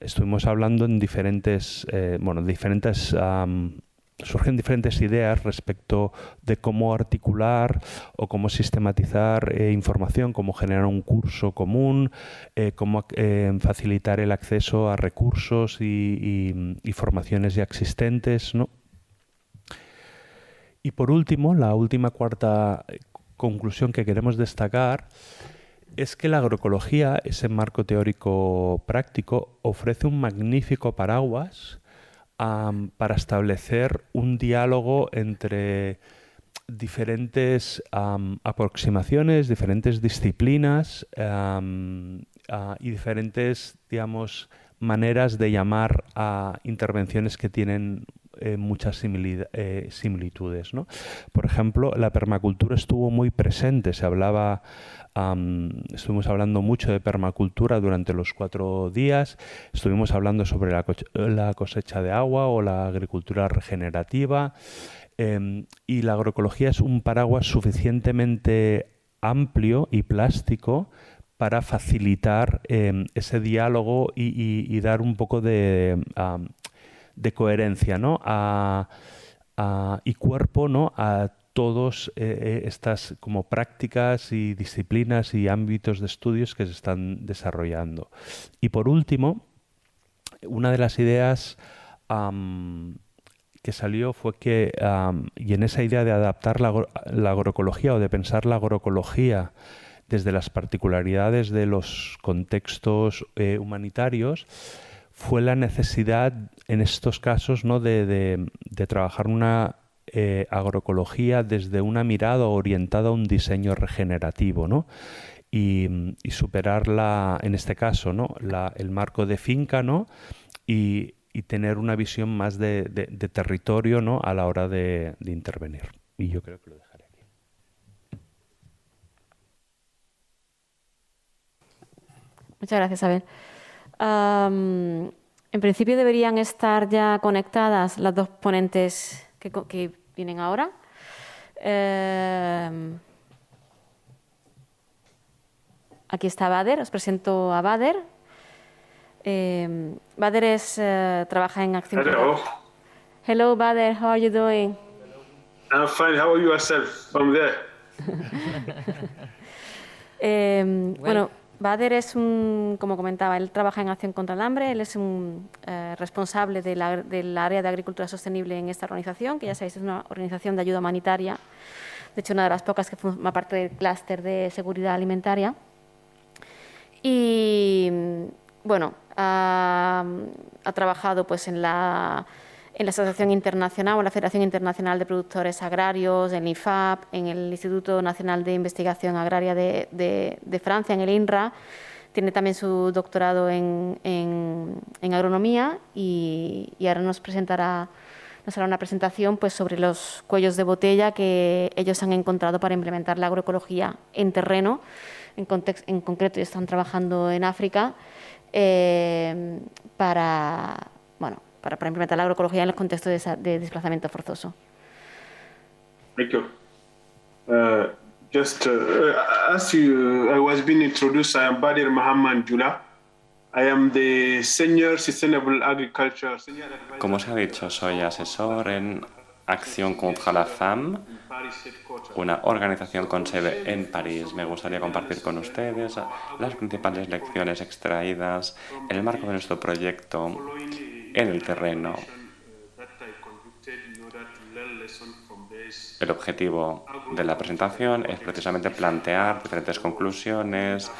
Estuvimos hablando en surgen diferentes ideas respecto de cómo articular o cómo sistematizar información, cómo generar un curso común, cómo facilitar el acceso a recursos y formaciones ya existentes, ¿no? Y por último, la última cuarta conclusión que queremos destacar es que la agroecología, ese marco teórico práctico, ofrece un magnífico paraguas para establecer un diálogo entre diferentes aproximaciones, diferentes disciplinas y diferentes, digamos, maneras de llamar a intervenciones que tienen muchas similitudes, ¿no? Por ejemplo, la permacultura estuvo muy presente, estuvimos hablando mucho de permacultura durante los 4 días, estuvimos hablando sobre la cosecha de agua o la agricultura regenerativa, y la agroecología es un paraguas suficientemente amplio y plástico para facilitar ese diálogo y dar un poco de coherencia, ¿no? Y cuerpo, ¿no? a todas estas como prácticas y disciplinas y ámbitos de estudios que se están desarrollando. Y por último, una de las ideas que salió fue que, y en esa idea de adaptar la agroecología o de pensar la agroecología desde las particularidades de los contextos humanitarios, fue la necesidad en estos casos, ¿no? de trabajar una agroecología desde una mirada orientada a un diseño regenerativo, ¿no? y superar en este caso, ¿no? el marco de finca, ¿no? y tener una visión más de territorio, ¿no? a la hora de intervenir. Y yo creo que lo dejaré aquí. Muchas gracias, Abel. En principio deberían estar ya conectadas las dos ponentes que vienen ahora. Aquí está Bader, os presento a Bader. Bader trabaja en Acción. Hello. Hello, Bader, how are you doing? I'm fine. How are you yourself from there? Bueno, Bader es como comentaba, él trabaja en Acción contra el Hambre, él es un responsable del área de agricultura sostenible en esta organización, que ya sabéis es una organización de ayuda humanitaria, de hecho una de las pocas que forma parte del clúster de seguridad alimentaria. Y bueno, ha trabajado pues en la Asociación Internacional o la Federación Internacional de Productores Agrarios, en IFAP, en el Instituto Nacional de Investigación Agraria de Francia, en el INRA. Tiene también su doctorado en agronomía y ahora nos hará una presentación pues, sobre los cuellos de botella que ellos han encontrado para implementar la agroecología en terreno. En concreto, ellos están trabajando en África para implementar la agroecología en los contextos de desplazamiento forzoso. Thank you. As I was being introduced, I am Bader Mohammed Jula. I am the Senior Sustainable Agriculture. Como se ha dicho, soy asesor en Acción contra la Femme, una organización con sede en París. Me gustaría compartir con ustedes las principales lecciones extraídas en el marco de nuestro proyecto en el terreno. El objetivo de la presentación es precisamente plantear diferentes conclusiones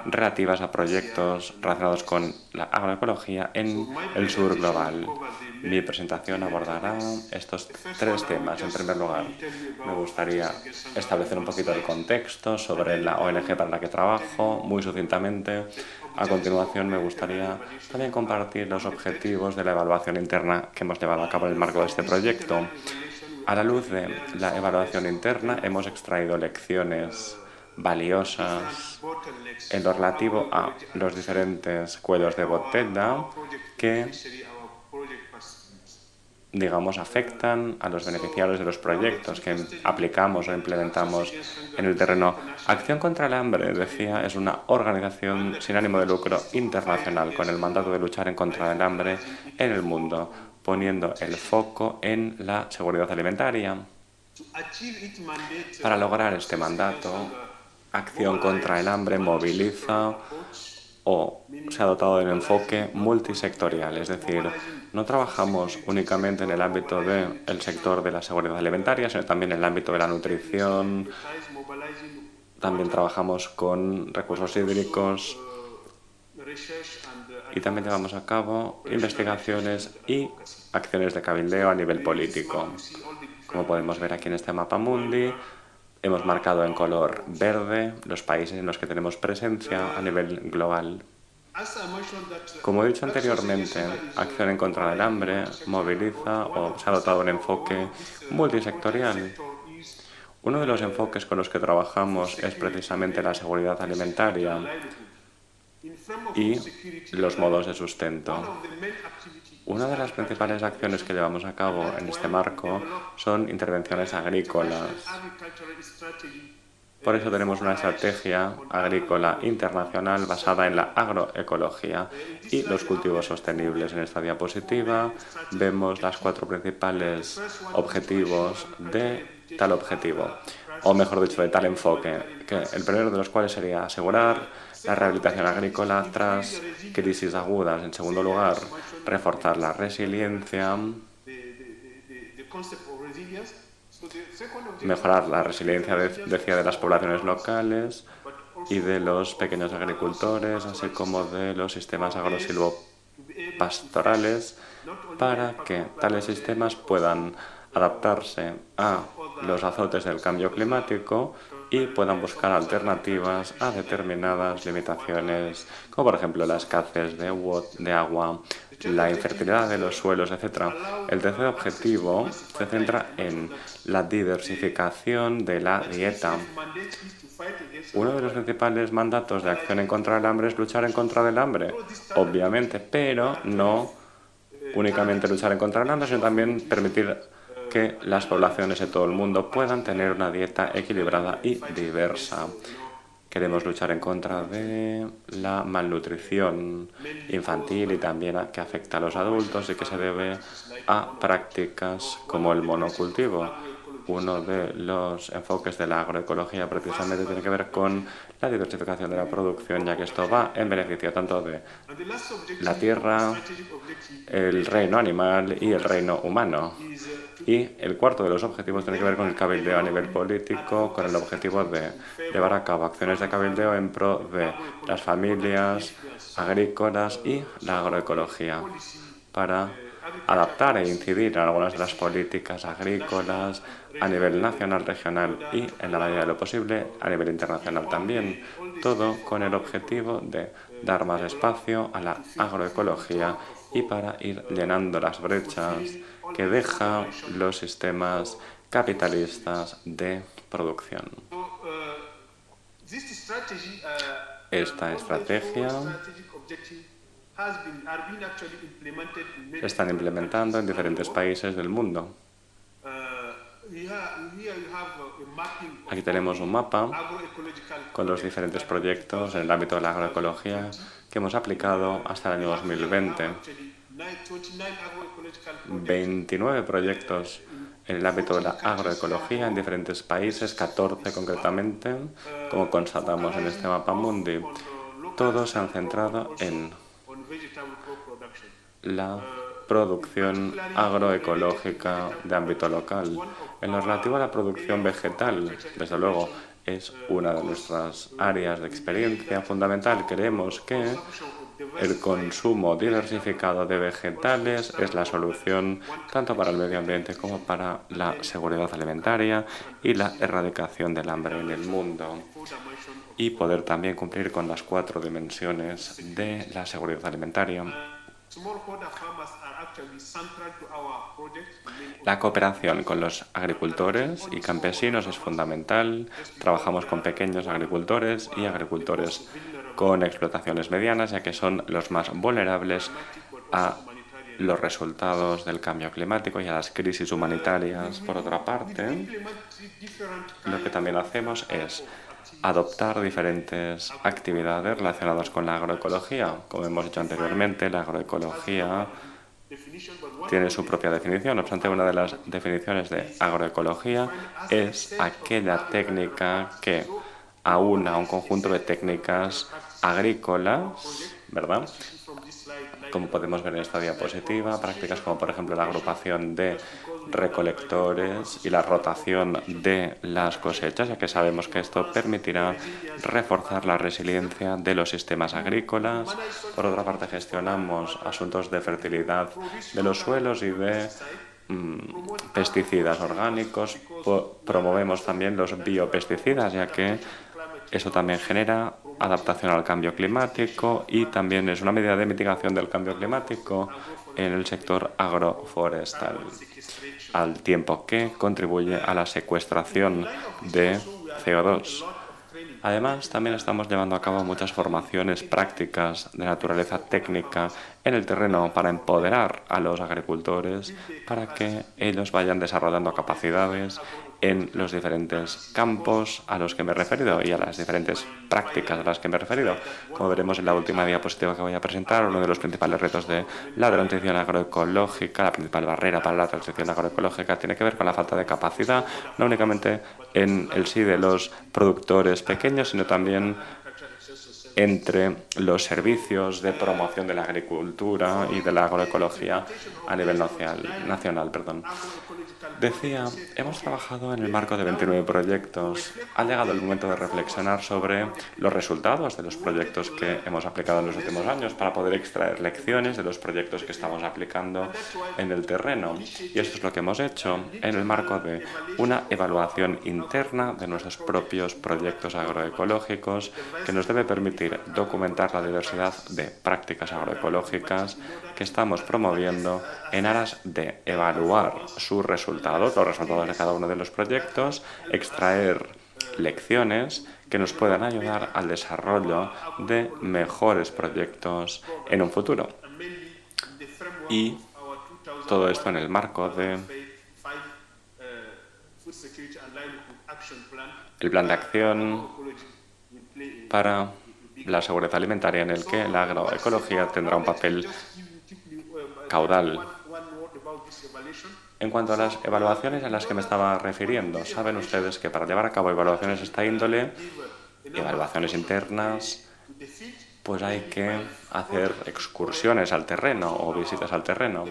relativas a proyectos relacionados con la agroecología en el sur global. Mi presentación abordará estos 3 temas. En primer lugar, me gustaría establecer un poquito el contexto sobre la ONG para la que trabajo, muy sucintamente. A continuación, me gustaría también compartir los objetivos de la evaluación interna que hemos llevado a cabo en el marco de este proyecto. A la luz de la evaluación interna, hemos extraído lecciones valiosas en lo relativo a los diferentes cuellos de botella que, digamos, afectan a los beneficiarios de los proyectos que aplicamos o implementamos en el terreno. Acción contra el Hambre, decía, es una organización sin ánimo de lucro internacional con el mandato de luchar en contra del hambre en el mundo, poniendo el foco en la seguridad alimentaria. Para lograr este mandato, Acción contra el Hambre moviliza o se ha dotado de un enfoque multisectorial, es decir, no trabajamos únicamente en el ámbito del sector de la seguridad alimentaria, sino también en el ámbito de la nutrición. También trabajamos con recursos hídricos y también llevamos a cabo investigaciones y acciones de cabildeo a nivel político. Como podemos ver aquí en este mapa mundi, hemos marcado en color verde los países en los que tenemos presencia a nivel global. Como he dicho anteriormente, Acción en contra del hambre moviliza o se ha adoptado un enfoque multisectorial. Uno de los enfoques con los que trabajamos es precisamente la seguridad alimentaria y los modos de sustento. Una de las principales acciones que llevamos a cabo en este marco son intervenciones agrícolas. Por eso tenemos una estrategia agrícola internacional basada en la agroecología y los cultivos sostenibles. En esta diapositiva vemos los 4 principales objetivos de tal objetivo, o mejor dicho, de tal enfoque, que el primero de los cuales sería asegurar la rehabilitación agrícola tras crisis agudas. En segundo lugar, reforzar la resiliencia, mejorar la resiliencia, decía, de las poblaciones locales y de los pequeños agricultores, así como de los sistemas agrosilvopastorales, para que tales sistemas puedan adaptarse a los azotes del cambio climático y puedan buscar alternativas a determinadas limitaciones, como por ejemplo la escasez de agua, la infertilidad de los suelos, etc. El tercer objetivo se centra en la diversificación de la dieta. Uno de los principales mandatos de Acción en contra del hambre es luchar en contra del hambre, obviamente, pero no únicamente luchar en contra del hambre, sino también permitir que las poblaciones de todo el mundo puedan tener una dieta equilibrada y diversa. Queremos luchar en contra de la malnutrición infantil y también que afecta a los adultos y que se debe a prácticas como el monocultivo. Uno de los enfoques de la agroecología precisamente tiene que ver con la diversificación de la producción, ya que esto va en beneficio tanto de la tierra, el reino animal y el reino humano. Y el cuarto de los objetivos tiene que ver con el cabildeo a nivel político, con el objetivo de llevar a cabo acciones de cabildeo en pro de las familias agrícolas y la agroecología, para adaptar e incidir en algunas de las políticas agrícolas a nivel nacional, regional y, en la medida de lo posible, a nivel internacional también. Todo con el objetivo de dar más espacio a la agroecología y para ir llenando las brechas que dejan los sistemas capitalistas de producción. Esta estrategia se están implementando en diferentes países del mundo. Aquí tenemos un mapa con los diferentes proyectos en el ámbito de la agroecología que hemos aplicado hasta el año 2020. 29 proyectos en el ámbito de la agroecología en diferentes países, 14 concretamente, como constatamos en este mapa mundi. Todos se han centrado en la producción agroecológica de ámbito local. En lo relativo a la producción vegetal, desde luego, es una de nuestras áreas de experiencia fundamental. Creemos que el consumo diversificado de vegetales es la solución tanto para el medio ambiente como para la seguridad alimentaria y la erradicación del hambre en el mundo, y poder también cumplir con las 4 dimensiones de la seguridad alimentaria. La cooperación con los agricultores y campesinos es fundamental. Trabajamos con pequeños agricultores y agricultores con explotaciones medianas, ya que son los más vulnerables a los resultados del cambio climático y a las crisis humanitarias. Por otra parte, lo que también hacemos es adoptar diferentes actividades relacionadas con la agroecología. Como hemos dicho anteriormente, la agroecología tiene su propia definición. No obstante, una de las definiciones de agroecología es aquella técnica que aúna un conjunto de técnicas agrícolas, ¿verdad? Como podemos ver en esta diapositiva, prácticas como por ejemplo la agrupación de recolectores y la rotación de las cosechas, ya que sabemos que esto permitirá reforzar la resiliencia de los sistemas agrícolas. Por otra parte, gestionamos asuntos de fertilidad de los suelos y de pesticidas orgánicos. Promovemos también los biopesticidas, ya que Eso también genera adaptación al cambio climático y también es una medida de mitigación del cambio climático en el sector agroforestal, al tiempo que contribuye a la secuestración de CO2. Además, también estamos llevando a cabo muchas formaciones prácticas de naturaleza técnica en el terreno para empoderar a los agricultores para que ellos vayan desarrollando capacidades en los diferentes campos a los que me he referido y a las diferentes prácticas a las que me he referido. Como veremos en la última diapositiva que voy a presentar, uno de los principales retos de la transición agroecológica, la principal barrera para la transición agroecológica, tiene que ver con la falta de capacidad, no únicamente en el sí de los productores pequeños, sino también entre los servicios de promoción de la agricultura y de la agroecología a nivel nacional. Decía, hemos trabajado en el marco de 29 proyectos. Ha llegado el momento de reflexionar sobre los resultados de los proyectos que hemos aplicado en los últimos años para poder extraer lecciones de los proyectos que estamos aplicando en el terreno. Y esto es lo que hemos hecho en el marco de una evaluación interna de nuestros propios proyectos agroecológicos que nos debe permitir documentar la diversidad de prácticas agroecológicas que estamos promoviendo en aras de evaluar sus resultados, los resultados de cada uno de los proyectos, extraer lecciones que nos puedan ayudar al desarrollo de mejores proyectos en un futuro. Y todo esto en el marco de el plan de acción para la seguridad alimentaria, en el que la agroecología tendrá un papel caudal. En cuanto a las evaluaciones a las que me estaba refiriendo, saben ustedes que para llevar a cabo evaluaciones de esta índole, evaluaciones internas, pues hay que hacer excursiones al terreno o visitas al terreno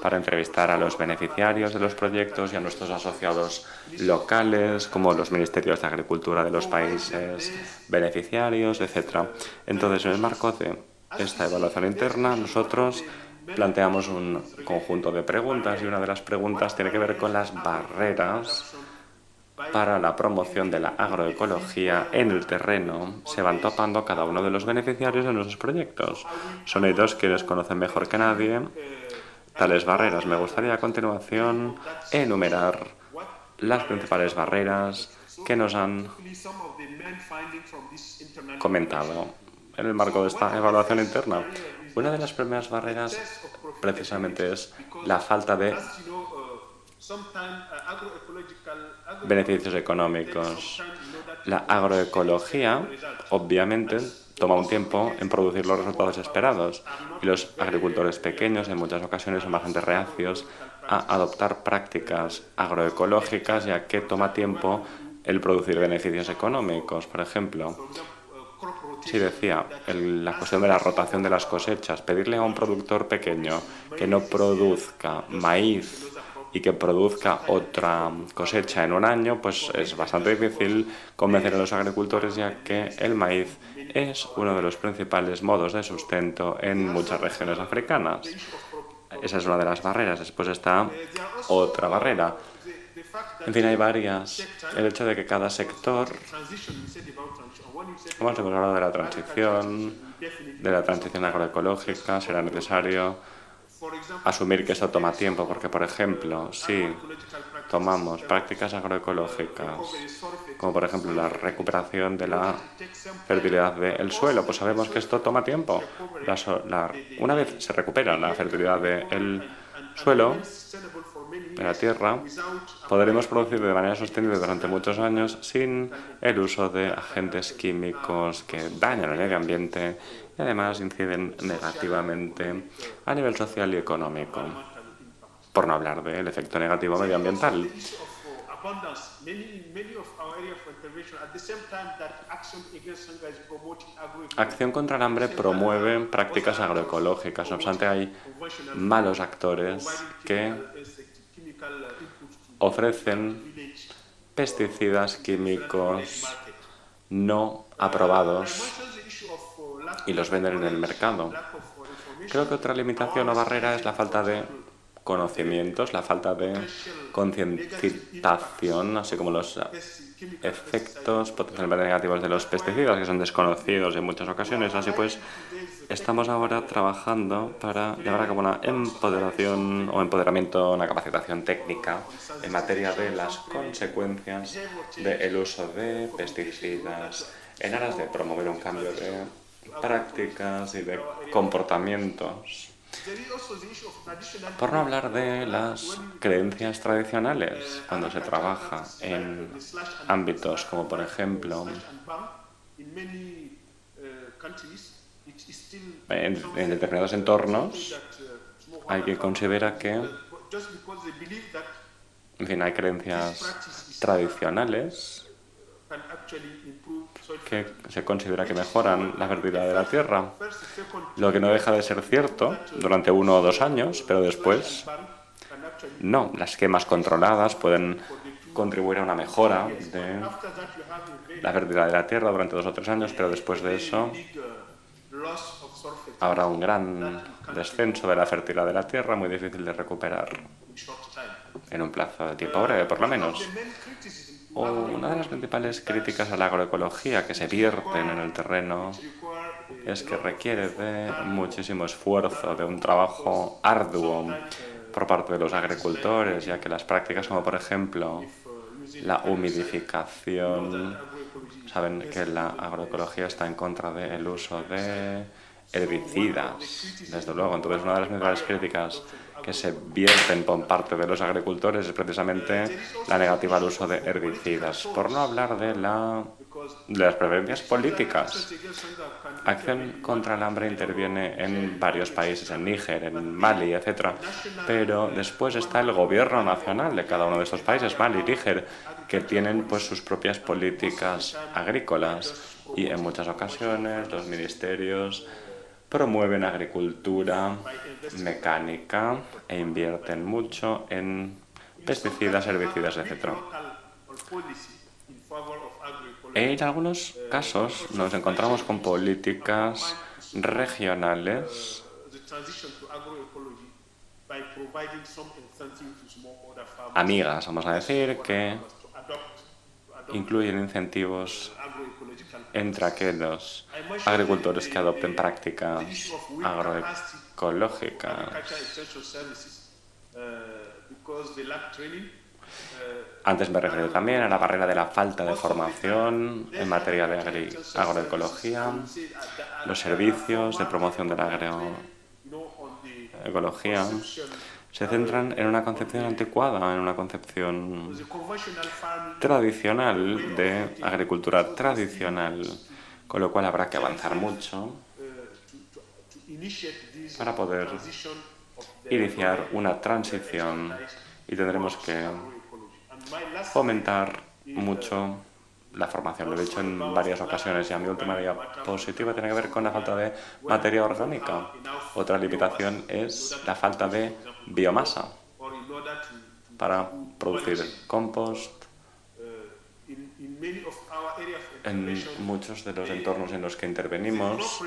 para entrevistar a los beneficiarios de los proyectos y a nuestros asociados locales, como los ministerios de Agricultura de los países beneficiarios, etc. Entonces, en el marco de esta evaluación interna, nosotros planteamos un conjunto de preguntas y una de las preguntas tiene que ver con las barreras para la promoción de la agroecología en el terreno. Se van topando cada uno de los beneficiarios de nuestros proyectos. Son ellos quienes conocen mejor que nadie tales barreras. Me gustaría a continuación enumerar las principales barreras que nos han comentado en el marco de esta evaluación interna. Una de las primeras barreras precisamente es la falta de beneficios económicos. La agroecología, obviamente, toma un tiempo en producir los resultados esperados y los agricultores pequeños en muchas ocasiones son bastante reacios a adoptar prácticas agroecológicas, ya que toma tiempo el producir beneficios económicos. Por ejemplo, sí decía, la cuestión de la rotación de las cosechas, pedirle a un productor pequeño que no produzca maíz y que produzca otra cosecha en un año, pues es bastante difícil convencer a los agricultores, ya que el maíz es uno de los principales modos de sustento en muchas regiones africanas. Esa es una de las barreras. Después está otra barrera. En fin, hay varias. El hecho de que cada sector, como hemos hablado de la transición agroecológica, será necesario asumir que esto toma tiempo, porque, por ejemplo, si tomamos prácticas agroecológicas, como por ejemplo la recuperación de la fertilidad del suelo, pues sabemos que esto toma tiempo. Una vez se recupera la fertilidad del suelo, de la tierra, podremos producir de manera sostenible durante muchos años sin el uso de agentes químicos que dañan el medio ambiente y además inciden negativamente a nivel social y económico, por no hablar del efecto negativo medioambiental. Acción contra el hambre promueve prácticas agroecológicas. No obstante, hay malos actores que ofrecen pesticidas químicos no aprobados y los venden en el mercado. Creo que otra limitación o barrera es la falta de conocimientos, la falta de concientización, así como los efectos potencialmente negativos de los pesticidas, que son desconocidos en muchas ocasiones. Así pues, estamos ahora trabajando para llevar a cabo una empoderamiento, una capacitación técnica en materia de las consecuencias del uso de pesticidas en aras de promover un cambio de prácticas y de comportamientos. Por no hablar de las creencias tradicionales, cuando se trabaja en ámbitos como, por ejemplo, en determinados entornos, hay que considerar que, en fin, hay creencias tradicionales que se considera que mejoran la fertilidad de la tierra, lo que no deja de ser cierto durante 1 o 2 años, pero después no. Las quemas controladas pueden contribuir a una mejora de la fertilidad de la tierra durante 2 o 3 años, pero después de eso habrá un gran descenso de la fertilidad de la tierra, muy difícil de recuperar en un plazo de tiempo breve, por lo menos. Una de las principales críticas a la agroecología que se vierten en el terreno es que requiere de muchísimo esfuerzo, de un trabajo arduo por parte de los agricultores, ya que las prácticas como, por ejemplo, la humidificación, saben que la agroecología está en contra del uso de herbicidas, desde luego. Entonces, una de las principales críticas que se vierten por parte de los agricultores es precisamente la negativa al uso de herbicidas, por no hablar de las preferencias políticas. Acción contra el hambre interviene en varios países, en Níger, en Mali, etc. Pero después está el gobierno nacional de cada uno de estos países, Mali y Níger, que tienen pues sus propias políticas agrícolas y en muchas ocasiones los ministerios promueven agricultura mecánica e invierten mucho en pesticidas, herbicidas, etc. En algunos casos nos encontramos con políticas regionales amigas, vamos a decir, que incluyen incentivos entre aquellos agricultores que adopten prácticas agroecológicas. Antes me referí también a la barrera de la falta de formación en materia de agroecología, los servicios de promoción de la agroecología se centran en una concepción anticuada, en una concepción tradicional de agricultura tradicional, con lo cual habrá que avanzar mucho para poder iniciar una transición y tendremos que fomentar mucho la formación. Lo he dicho en varias ocasiones y a mi última diapositiva tiene que ver con la falta de materia orgánica. Otra limitación es la falta de biomasa para producir compost. En muchos de los entornos en los que intervenimos,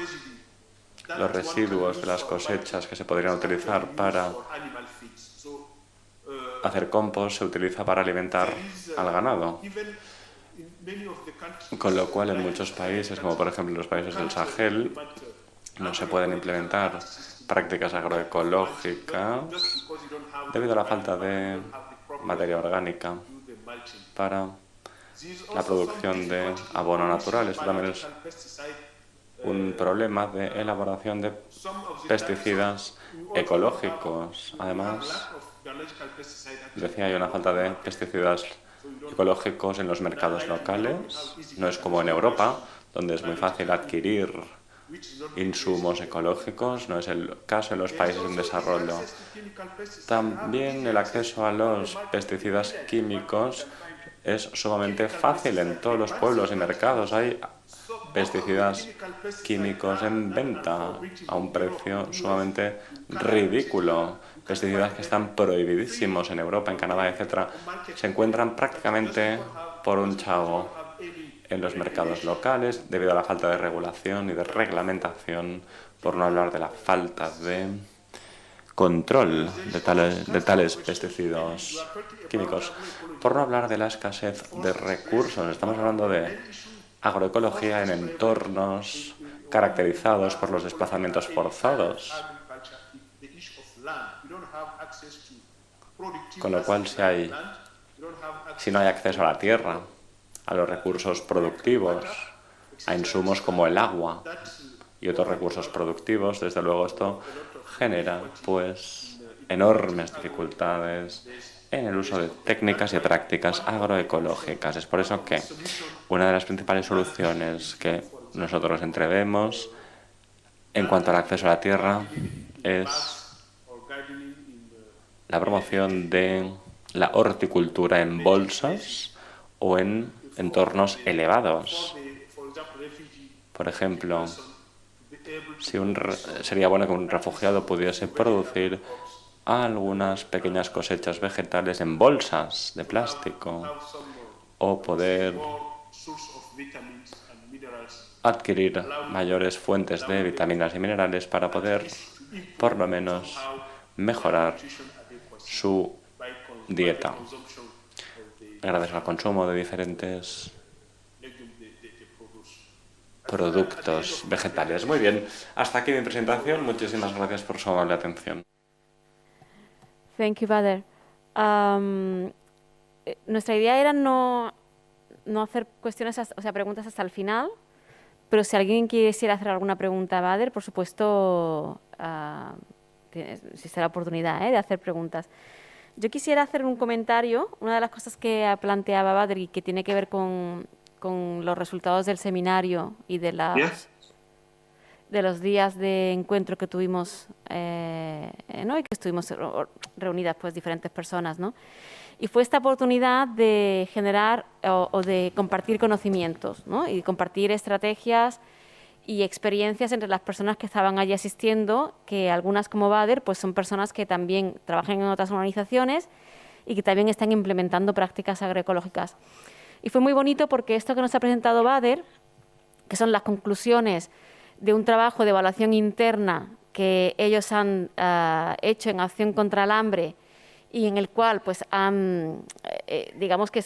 los residuos de las cosechas que se podrían utilizar para hacer compost se utiliza para alimentar al ganado. Con lo cual en muchos países, como por ejemplo los países del Sahel, no se pueden implementar prácticas agroecológicas debido a la falta de materia orgánica para la producción de abono natural. Esto también es un problema de elaboración de pesticidas ecológicos. Además, decía, hay una falta de pesticidas ecológicos en los mercados locales. No es como en Europa, donde es muy fácil adquirir insumos ecológicos, no es el caso en los países en desarrollo. También el acceso a los pesticidas químicos es sumamente fácil en todos los pueblos y mercados. Hay pesticidas químicos en venta a un precio sumamente ridículo. Pesticidas que están prohibidísimos en Europa, en Canadá, etc. Se encuentran prácticamente por un chavo en los mercados locales debido a la falta de regulación y de reglamentación, por no hablar de la falta de control de tales pesticidas químicos. Por no hablar de la escasez de recursos, estamos hablando de agroecología en entornos caracterizados por los desplazamientos forzados. Con lo cual, si no hay acceso a la tierra, a los recursos productivos, a insumos como el agua y otros recursos productivos, desde luego esto genera pues enormes dificultades en el uso de técnicas y prácticas agroecológicas. Es por eso que una de las principales soluciones que nosotros entrevemos en cuanto al acceso a la tierra es la promoción de la horticultura en bolsas o en entornos elevados. Por ejemplo, sería bueno que un refugiado pudiese producir algunas pequeñas cosechas vegetales en bolsas de plástico o poder adquirir mayores fuentes de vitaminas y minerales para poder, por lo menos, mejorar su dieta gracias al consumo de diferentes productos vegetales. Muy bien, hasta aquí mi presentación. Muchísimas gracias por su amable atención. Thank you, Bader. Nuestra idea era no hacer preguntas hasta el final, pero si alguien quisiera hacer alguna pregunta a Bader, por supuesto, existe la oportunidad de hacer preguntas. Yo quisiera hacer un comentario. Una de las cosas que planteaba Bader y que tiene que ver con los resultados del seminario y de los días de encuentro que tuvimos, ¿no? Y que estuvimos reunidas pues diferentes personas, ¿no? Y fue esta oportunidad de generar o de compartir conocimientos, ¿no? Y compartir estrategias y experiencias entre las personas que estaban allí asistiendo, que algunas como Bader pues son personas que también trabajan en otras organizaciones y que también están implementando prácticas agroecológicas. Y fue muy bonito porque esto que nos ha presentado Bader, que son las conclusiones de un trabajo de evaluación interna que ellos han hecho en Acción contra el Hambre y en el cual pues digamos que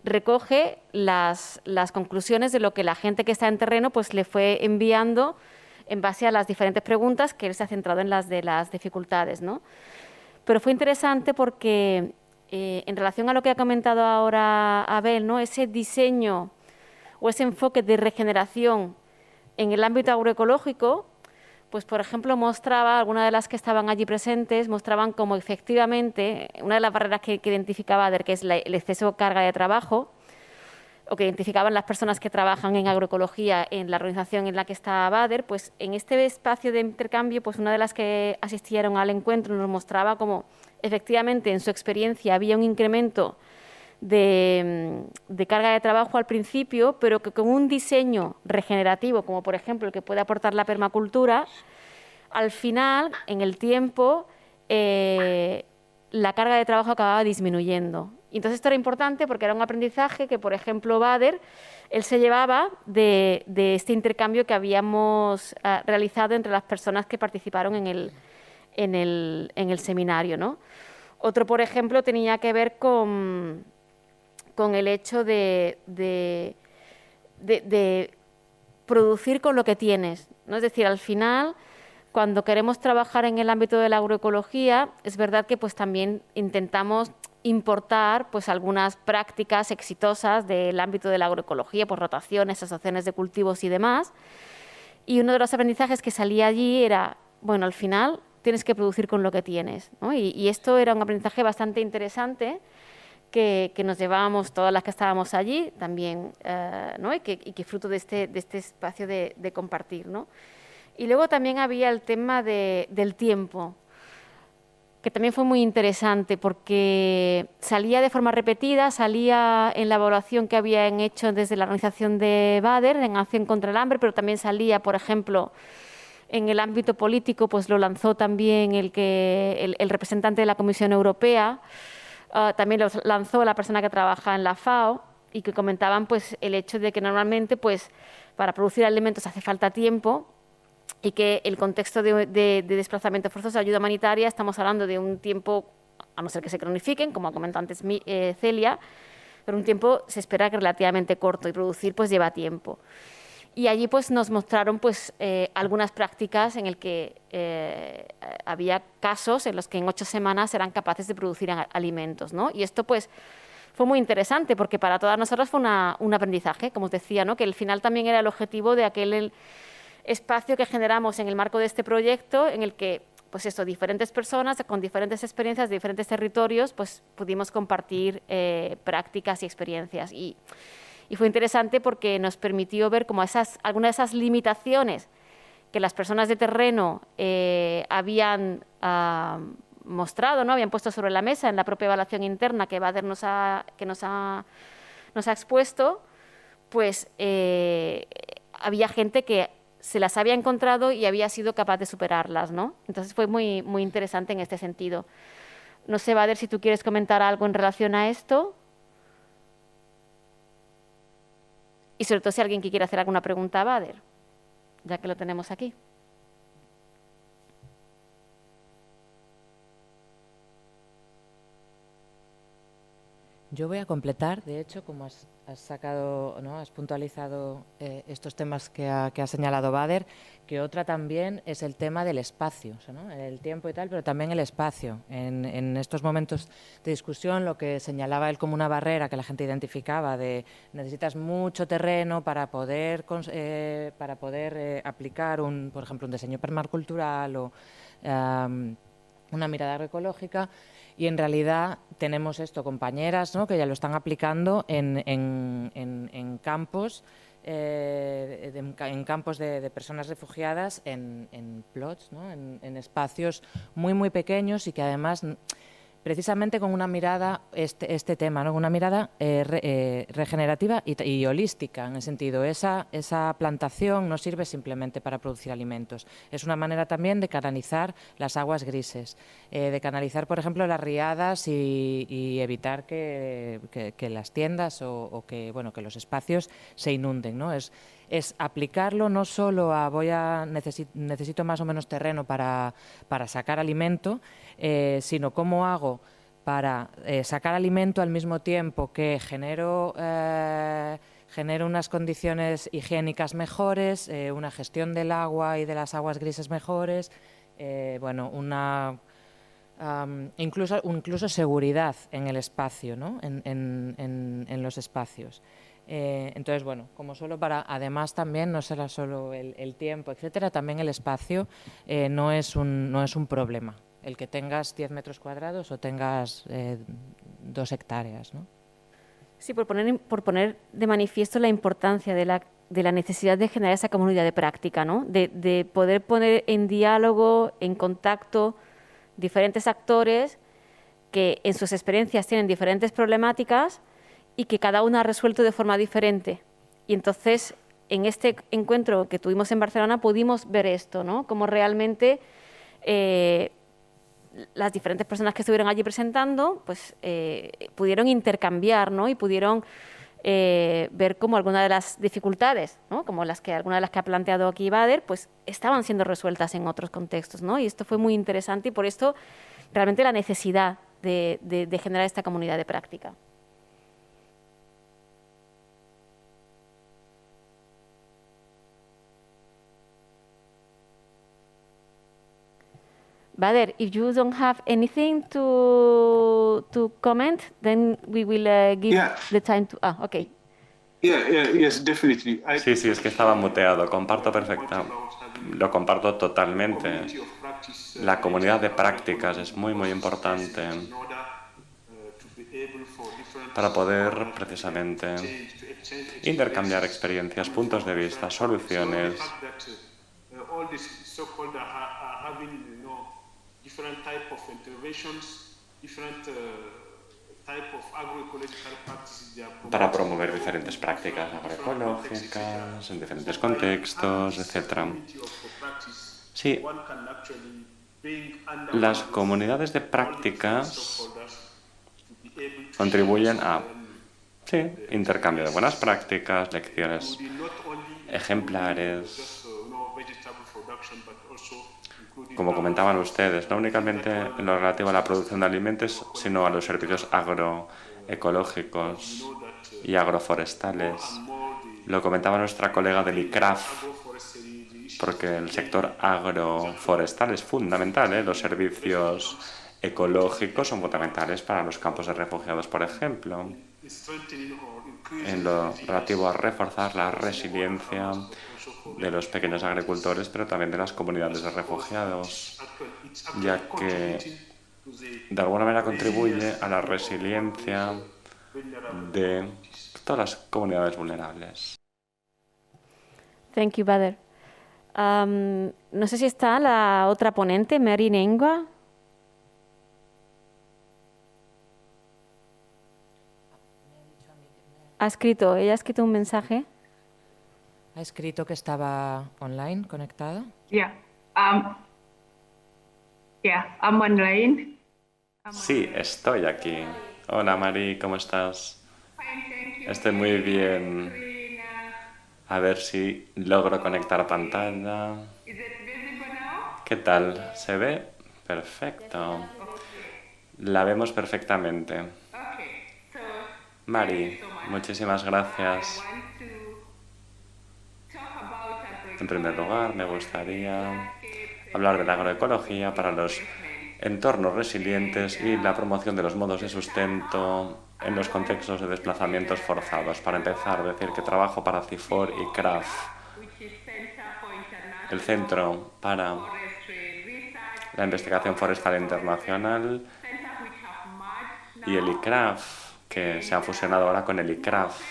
recoge las conclusiones de lo que la gente que está en terreno pues le fue enviando en base a las diferentes preguntas que él se ha centrado en las de las dificultades, ¿no? Pero fue interesante porque en relación a lo que ha comentado ahora Abel, ¿no? Ese diseño o ese enfoque de regeneración en el ámbito agroecológico, pues por ejemplo mostraba, algunas de las que estaban allí presentes, mostraban como efectivamente una de las barreras que identificaba Bader, que es el exceso de carga de trabajo, o que identificaban las personas que trabajan en agroecología en la organización en la que está Bader, pues en este espacio de intercambio, pues una de las que asistieron al encuentro nos mostraba como efectivamente en su experiencia había un incremento de carga de trabajo al principio, pero que con un diseño regenerativo, como por ejemplo el que puede aportar la permacultura, al final, en el tiempo, la carga de trabajo acababa disminuyendo. Y entonces esto era importante porque era un aprendizaje que, por ejemplo, Bader, él se llevaba de este intercambio que habíamos realizado entre las personas que participaron en el seminario, ¿no? Otro, por ejemplo, tenía que ver con el hecho de producir con lo que tienes, ¿no? Es decir, al final, cuando queremos trabajar en el ámbito de la agroecología, es verdad que pues también intentamos importar pues algunas prácticas exitosas del ámbito de la agroecología, pues rotaciones, asociaciones de cultivos y demás. Y uno de los aprendizajes que salía allí era, bueno, al final tienes que producir con lo que tienes, ¿no? Y esto era un aprendizaje bastante interesante que nos llevábamos todas las que estábamos allí también, ¿no? y que fruto de este espacio de compartir, ¿no? Y luego también había el tema del tiempo, que también fue muy interesante porque salía de forma repetida, salía en la evaluación que habían hecho desde la organización de Bader, en Acción contra el Hambre, pero también salía, por ejemplo, en el ámbito político, pues lo lanzó también el representante de la Comisión Europea, también lo lanzó la persona que trabaja en la FAO y que comentaban pues el hecho de que normalmente pues para producir alimentos hace falta tiempo y que el contexto de desplazamiento forzoso de ayuda humanitaria, estamos hablando de un tiempo, a no ser que se cronifiquen, como ha comentado antes Celia, pero un tiempo se espera que relativamente corto y producir pues lleva tiempo. Y allí pues nos mostraron pues algunas prácticas en el que había casos en los que en 8 semanas eran capaces de producir alimentos, ¿no? Y esto pues fue muy interesante porque para todas nosotras fue un aprendizaje, como os decía, ¿no? Que al final también era el objetivo de aquel espacio que generamos en el marco de este proyecto, en el que pues esto, diferentes personas con diferentes experiencias de diferentes territorios pues pudimos compartir prácticas y experiencias. Y fue interesante porque nos permitió ver como algunas de esas limitaciones que las personas de terreno habían mostrado, ¿no? Habían puesto sobre la mesa en la propia evaluación interna que Bader nos ha expuesto, pues había gente que se las había encontrado y había sido capaz de superarlas, ¿no? Entonces fue muy, muy interesante en este sentido. No sé, Bader, si tú quieres comentar algo en relación a esto. Y sobre todo si alguien que quiere hacer alguna pregunta a Bader, ya que lo tenemos aquí. Yo voy a completar, de hecho, como has sacado, ¿no? Has puntualizado estos temas que ha señalado Bader, que otra también es el tema del espacio, ¿no? El tiempo y tal, pero también el espacio. En estos momentos de discusión, lo que señalaba él como una barrera que la gente identificaba de necesitas mucho terreno para poder aplicar, por ejemplo, un diseño permacultural o una mirada agroecológica. Y en realidad tenemos esto, compañeras, ¿no? Que ya lo están aplicando en campos, en campos de personas refugiadas, en plots, ¿no? En espacios muy, muy pequeños y que además, precisamente con una mirada, este tema, ¿no? Con una mirada regenerativa y holística, en el sentido, esa plantación no sirve simplemente para producir alimentos, es una manera también de canalizar las aguas grises, de canalizar, por ejemplo, las riadas y evitar que las tiendas o que los espacios se inunden, ¿no? Es aplicarlo no solo a necesito más o menos terreno para sacar alimento, sino cómo hago para sacar alimento al mismo tiempo que genero unas condiciones higiénicas mejores, una gestión del agua y de las aguas grises mejores, incluso seguridad en el espacio, ¿no? en los espacios. Entonces, como solo para, además también no será solo el tiempo, etcétera, también el espacio no es un problema, el que tengas 10 metros cuadrados o tengas 2 hectáreas, ¿no? Sí, por poner de manifiesto la importancia de la necesidad de generar esa comunidad de práctica, ¿no? De poder poner en diálogo, en contacto diferentes actores que en sus experiencias tienen diferentes problemáticas y que cada una ha resuelto de forma diferente. Y entonces, en este encuentro que tuvimos en Barcelona, pudimos ver esto, ¿no? Cómo realmente las diferentes personas que estuvieron allí presentando, pues pudieron intercambiar, ¿no? Y pudieron ver cómo algunas de las dificultades, ¿no? Como algunas de las que ha planteado aquí Bader, pues estaban siendo resueltas en otros contextos, ¿no? Y esto fue muy interesante y por esto realmente la necesidad de generar esta comunidad de práctica. Bader, if you don't have anything to comment, then we will give the time to... okay. Yes, definitely. Sí, es que estaba muteado. Lo comparto totalmente. La comunidad de prácticas es muy, muy importante para poder precisamente intercambiar experiencias, puntos de vista, soluciones. Different type of interventions, different type of agroecological practices they are promoting. Para promover diferentes prácticas agroecológicas en diferentes contextos, etc. Sí, las comunidades de prácticas contribuyen a intercambio de buenas prácticas, lecciones ejemplares como comentaban ustedes, no únicamente en lo relativo a la producción de alimentos, sino a los servicios agroecológicos y agroforestales. Lo comentaba nuestra colega del ICRAF, porque el sector agroforestal es fundamental, Los servicios ecológicos son fundamentales para los campos de refugiados, por ejemplo, en lo relativo a reforzar la resiliencia de los pequeños agricultores, pero también de las comunidades de refugiados, ya que de alguna manera contribuye a la resiliencia de todas las comunidades vulnerables. Thank you, Bader. No sé si está la otra ponente, Mary Nengua. Ella ha escrito un mensaje. ¿Ha escrito que estaba online, conectada? Yeah, I'm online. Sí, estoy aquí. Hola, Mari, ¿cómo estás? Estoy muy bien. A ver si logro conectar pantalla. ¿Qué tal? ¿Se ve? Perfecto. La vemos perfectamente. Mari, muchísimas gracias. En primer lugar, me gustaría hablar de la agroecología para los entornos resilientes y la promoción de los modos de sustento en los contextos de desplazamientos forzados. Para empezar, decir que trabajo para CIFOR y CRAF, el Centro para la Investigación Forestal Internacional, y el ICRAF, que se ha fusionado ahora con el ICRAF.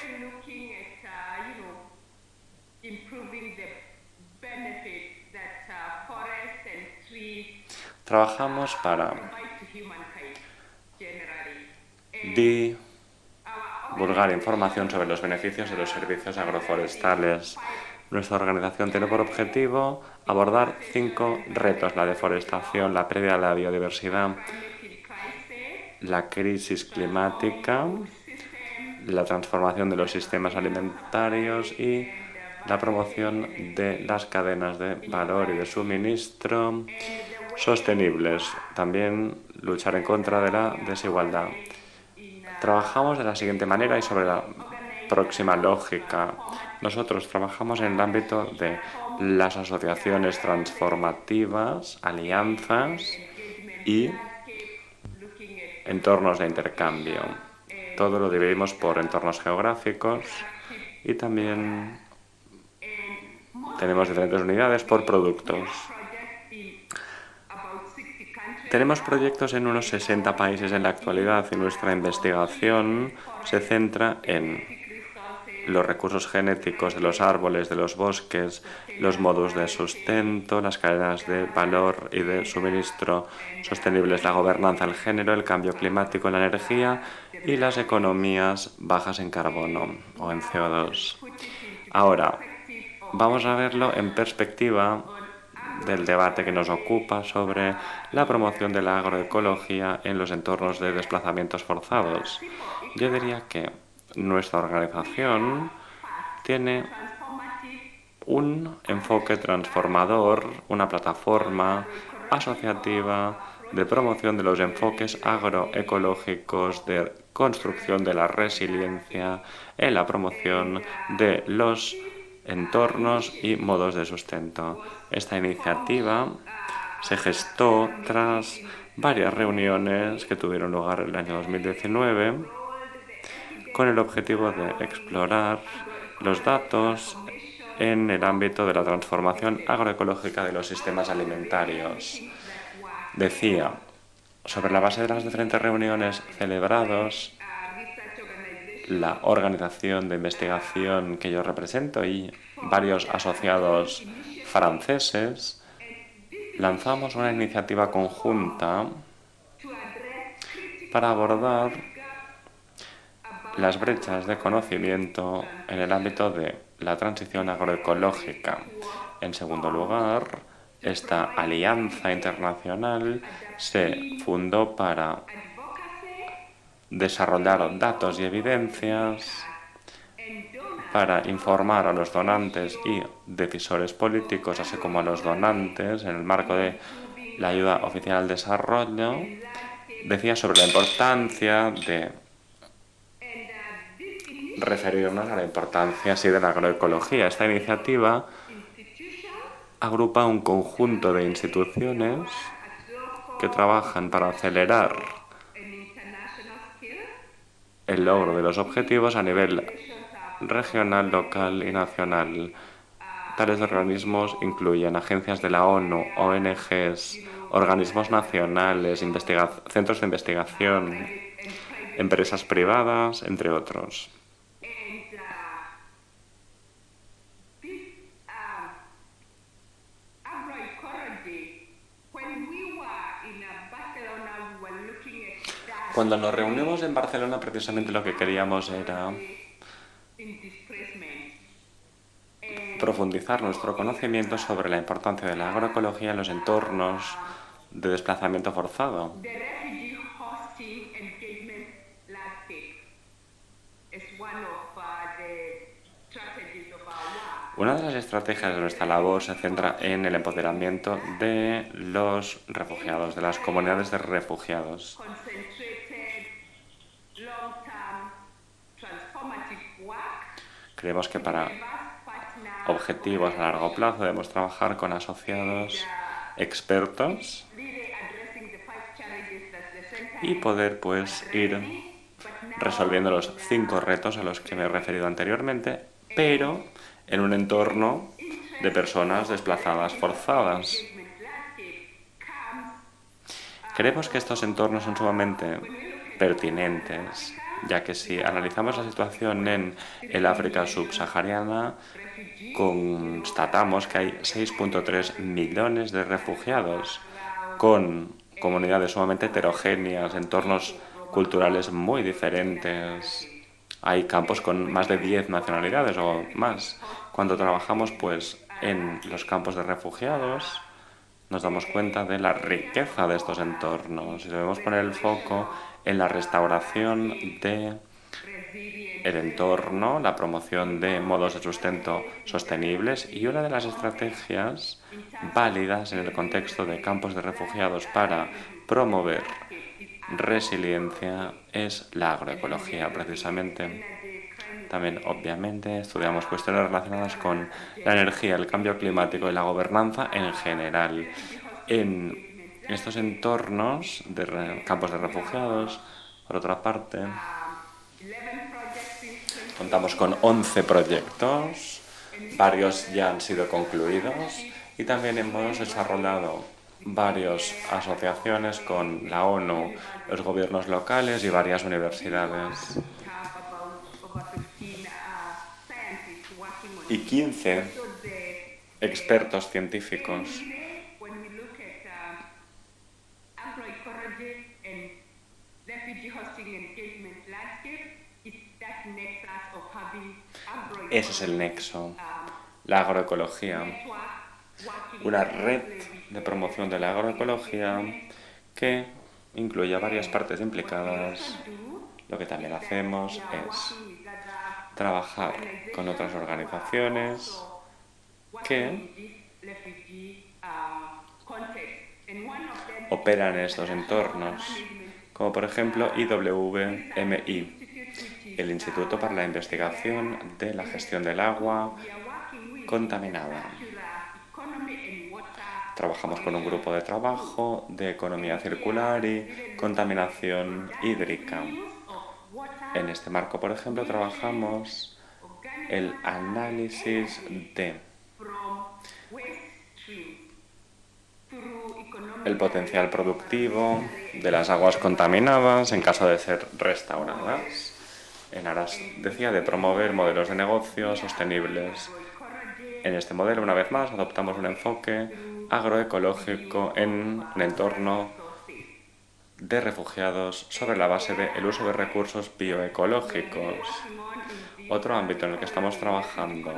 Trabajamos para divulgar información sobre los beneficios de los servicios agroforestales. Nuestra organización tiene por objetivo abordar 5 retos: la deforestación, la pérdida de la biodiversidad, la crisis climática, la transformación de los sistemas alimentarios y la promoción de las cadenas de valor y de suministro sostenibles. También luchar en contra de la desigualdad. Trabajamos de la siguiente manera y sobre la próxima lógica. Nosotros trabajamos en el ámbito de las asociaciones transformativas, alianzas y entornos de intercambio. Todo lo dividimos por entornos geográficos y también tenemos diferentes unidades por productos. Tenemos proyectos en unos 60 países en la actualidad y nuestra investigación se centra en los recursos genéticos de los árboles, de los bosques, los modos de sustento, las cadenas de valor y de suministro sostenibles, la gobernanza, el género, el cambio climático, la energía y las economías bajas en carbono o en CO2. Ahora, vamos a verlo en perspectiva del debate que nos ocupa sobre la promoción de la agroecología en los entornos de desplazamientos forzados. Yo diría que nuestra organización tiene un enfoque transformador, una plataforma asociativa de promoción de los enfoques agroecológicos, de construcción de la resiliencia en la promoción de los entornos y modos de sustento. Esta iniciativa se gestó tras varias reuniones que tuvieron lugar en el año 2019 con el objetivo de explorar los datos en el ámbito de la transformación agroecológica de los sistemas alimentarios. Decía, sobre la base de las diferentes reuniones celebradas, la organización de investigación que yo represento y varios asociados franceses lanzamos una iniciativa conjunta para abordar las brechas de conocimiento en el ámbito de la transición agroecológica. En segundo lugar, esta alianza internacional se fundó para desarrollar datos y evidencias para informar a los donantes y decisores políticos, así como a los donantes, en el marco de la ayuda oficial al desarrollo, decía sobre la importancia de referirnos a la importancia así de la agroecología. Esta iniciativa agrupa un conjunto de instituciones que trabajan para acelerar el logro de los objetivos a nivel regional, local y nacional. Tales organismos incluyen agencias de la ONU, ONGs, organismos nacionales, centros de investigación, empresas privadas, entre otros. Cuando nos reunimos en Barcelona, precisamente lo que queríamos era profundizar nuestro conocimiento sobre la importancia de la agroecología en los entornos de desplazamiento forzado. Una de las estrategias de nuestra labor se centra en el empoderamiento de los refugiados, de las comunidades de refugiados. Creemos que para objetivos a largo plazo debemos trabajar con asociados expertos y poder ir resolviendo los 5 retos a los que me he referido anteriormente, pero en un entorno de personas desplazadas forzadas. Creemos que estos entornos son sumamente pertinentes, ya que si analizamos la situación en el África subsahariana, constatamos que hay 6,3 millones de refugiados con comunidades sumamente heterogéneas, entornos culturales muy diferentes. Hay campos con más de 10 nacionalidades o más. Cuando trabajamos en los campos de refugiados, nos damos cuenta de la riqueza de estos entornos y debemos poner el foco en la restauración del entorno, la promoción de modos de sustento sostenibles, y una de las estrategias válidas en el contexto de campos de refugiados para promover resiliencia es la agroecología, precisamente. También, obviamente, estudiamos cuestiones relacionadas con la energía, el cambio climático y la gobernanza en general. En estos entornos de campos de refugiados, por otra parte, contamos con 11 proyectos, varios ya han sido concluidos y también hemos desarrollado varias asociaciones con la ONU, los gobiernos locales y varias universidades. Y 15 expertos científicos. Ese es el nexo, la agroecología, una red de promoción de la agroecología que incluye a varias partes implicadas. Lo que también hacemos es trabajar con otras organizaciones que operan en estos entornos, como por ejemplo IWMI, el Instituto para la Investigación de la Gestión del Agua Contaminada. Trabajamos con un grupo de trabajo de economía circular y contaminación hídrica. En este marco, por ejemplo, trabajamos el análisis de el potencial productivo de las aguas contaminadas en caso de ser restauradas, en aras, decía, de promover modelos de negocio sostenibles. En este modelo, una vez más, adoptamos un enfoque agroecológico en un entorno de refugiados sobre la base del uso de recursos bioecológicos. Otro ámbito en el que estamos trabajando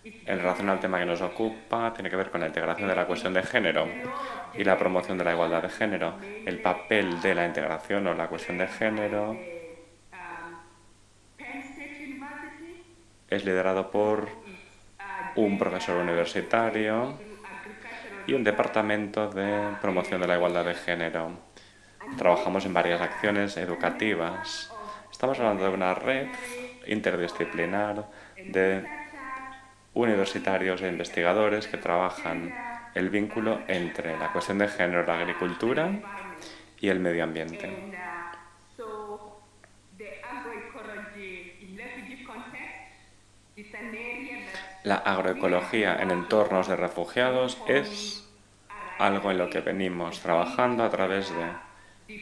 en relación al tema que nos ocupa tiene que ver con la integración de la cuestión de género y la promoción de la igualdad de género. El papel de la integración o la cuestión de género es liderado por un profesor universitario y un departamento de promoción de la igualdad de género. Trabajamos en varias acciones educativas. Estamos hablando de una red interdisciplinar de universitarios e investigadores que trabajan el vínculo entre la cuestión de género, la agricultura y el medio ambiente. La agroecología en entornos de refugiados es algo en lo que venimos trabajando a través de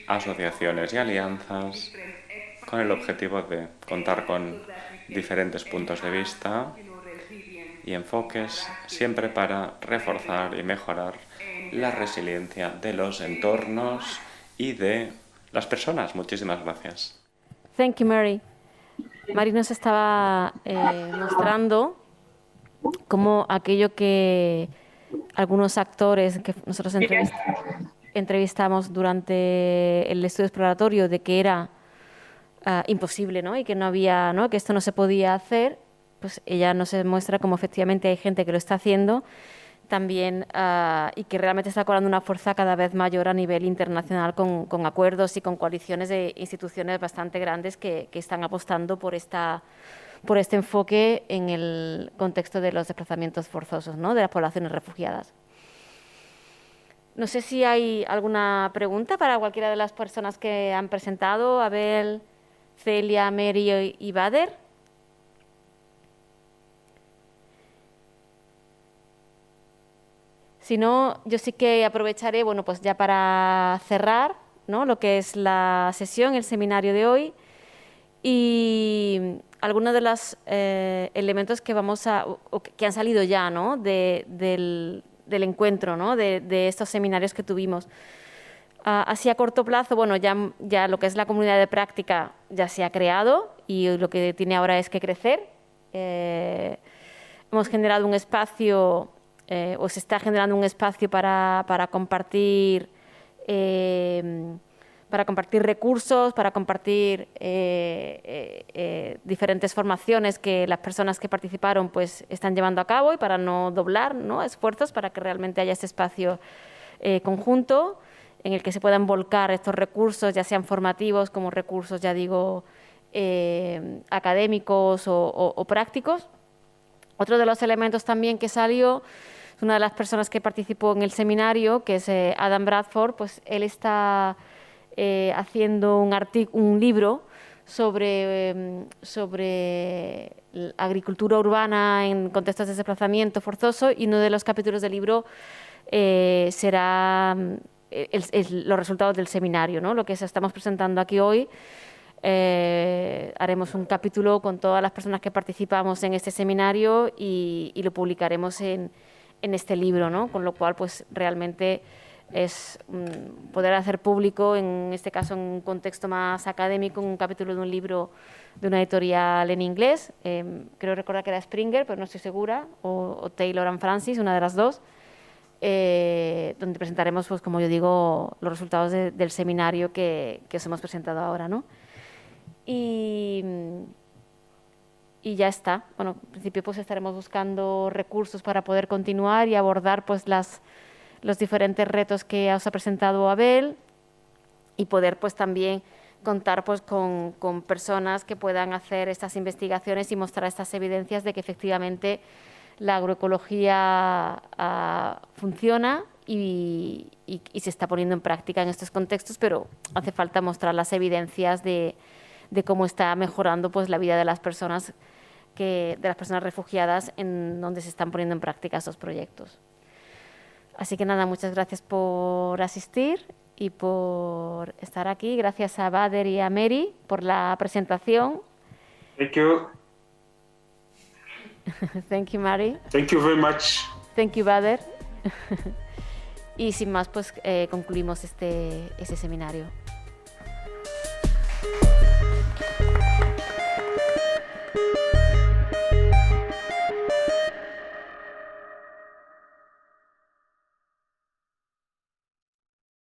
asociaciones y alianzas con el objetivo de contar con diferentes puntos de vista y enfoques, siempre para reforzar y mejorar la resiliencia de los entornos y de las personas. Muchísimas gracias. Thank you, Mary. Mary nos estaba mostrando cómo aquello que algunos actores que nosotros entrevistamos durante el estudio exploratorio de que era imposible, ¿no? Y que no había, ¿no? Que esto no se podía hacer, pues ella nos muestra cómo efectivamente hay gente que lo está haciendo también y que realmente está cobrando una fuerza cada vez mayor a nivel internacional con acuerdos y con coaliciones de instituciones bastante grandes que están apostando por este enfoque en el contexto de los desplazamientos forzosos, ¿no? De las poblaciones refugiadas. No sé si hay alguna pregunta para cualquiera de las personas que han presentado, Abel, Celia, Mary y Bader. Si no, yo sí que aprovecharé, bueno, pues ya para cerrar, ¿no? Lo que es la sesión, el seminario de hoy, y algunos de los elementos que que han salido ya, ¿no? del encuentro, ¿no? de estos seminarios que tuvimos. Así a corto plazo, bueno, ya lo que es la comunidad de práctica ya se ha creado y lo que tiene ahora es que crecer. Hemos generado un espacio, o se está generando un espacio para compartir recursos, para compartir diferentes formaciones que las personas que participaron pues están llevando a cabo y para no doblar, ¿no? esfuerzos, para que realmente haya este espacio conjunto en el que se puedan volcar estos recursos, ya sean formativos como recursos, ya digo, académicos o prácticos. Otro de los elementos también que salió, una de las personas que participó en el seminario, que es Adam Bradford, pues él está haciendo un libro sobre agricultura urbana en contextos de desplazamiento forzoso, y uno de los capítulos del libro será los resultados del seminario, ¿no? Lo que estamos presentando aquí hoy. Haremos un capítulo con todas las personas que participamos en este seminario y lo publicaremos en este libro, ¿no? Con lo cual, pues realmente es poder hacer público, en este caso en un contexto más académico, un capítulo de un libro de una editorial en inglés, creo recordar que era Springer, pero no estoy segura, o Taylor and Francis, una de las dos, donde presentaremos, pues como yo digo, los resultados del seminario que os hemos presentado ahora, ¿no? Y ya está. Bueno, en principio pues estaremos buscando recursos para poder continuar y abordar pues los diferentes retos que os ha presentado Abel y poder pues también contar pues con personas que puedan hacer estas investigaciones y mostrar estas evidencias de que efectivamente la agroecología funciona y se está poniendo en práctica en estos contextos, pero hace falta mostrar las evidencias de cómo está mejorando pues la vida de las personas refugiadas en donde se están poniendo en práctica estos proyectos. Así que nada, muchas gracias por asistir y por estar aquí. Gracias a Bader y a Mary por la presentación. Thank you. Thank you, Mary. Thank you very much. Thank you, Bader. Y sin más, pues concluimos este seminario.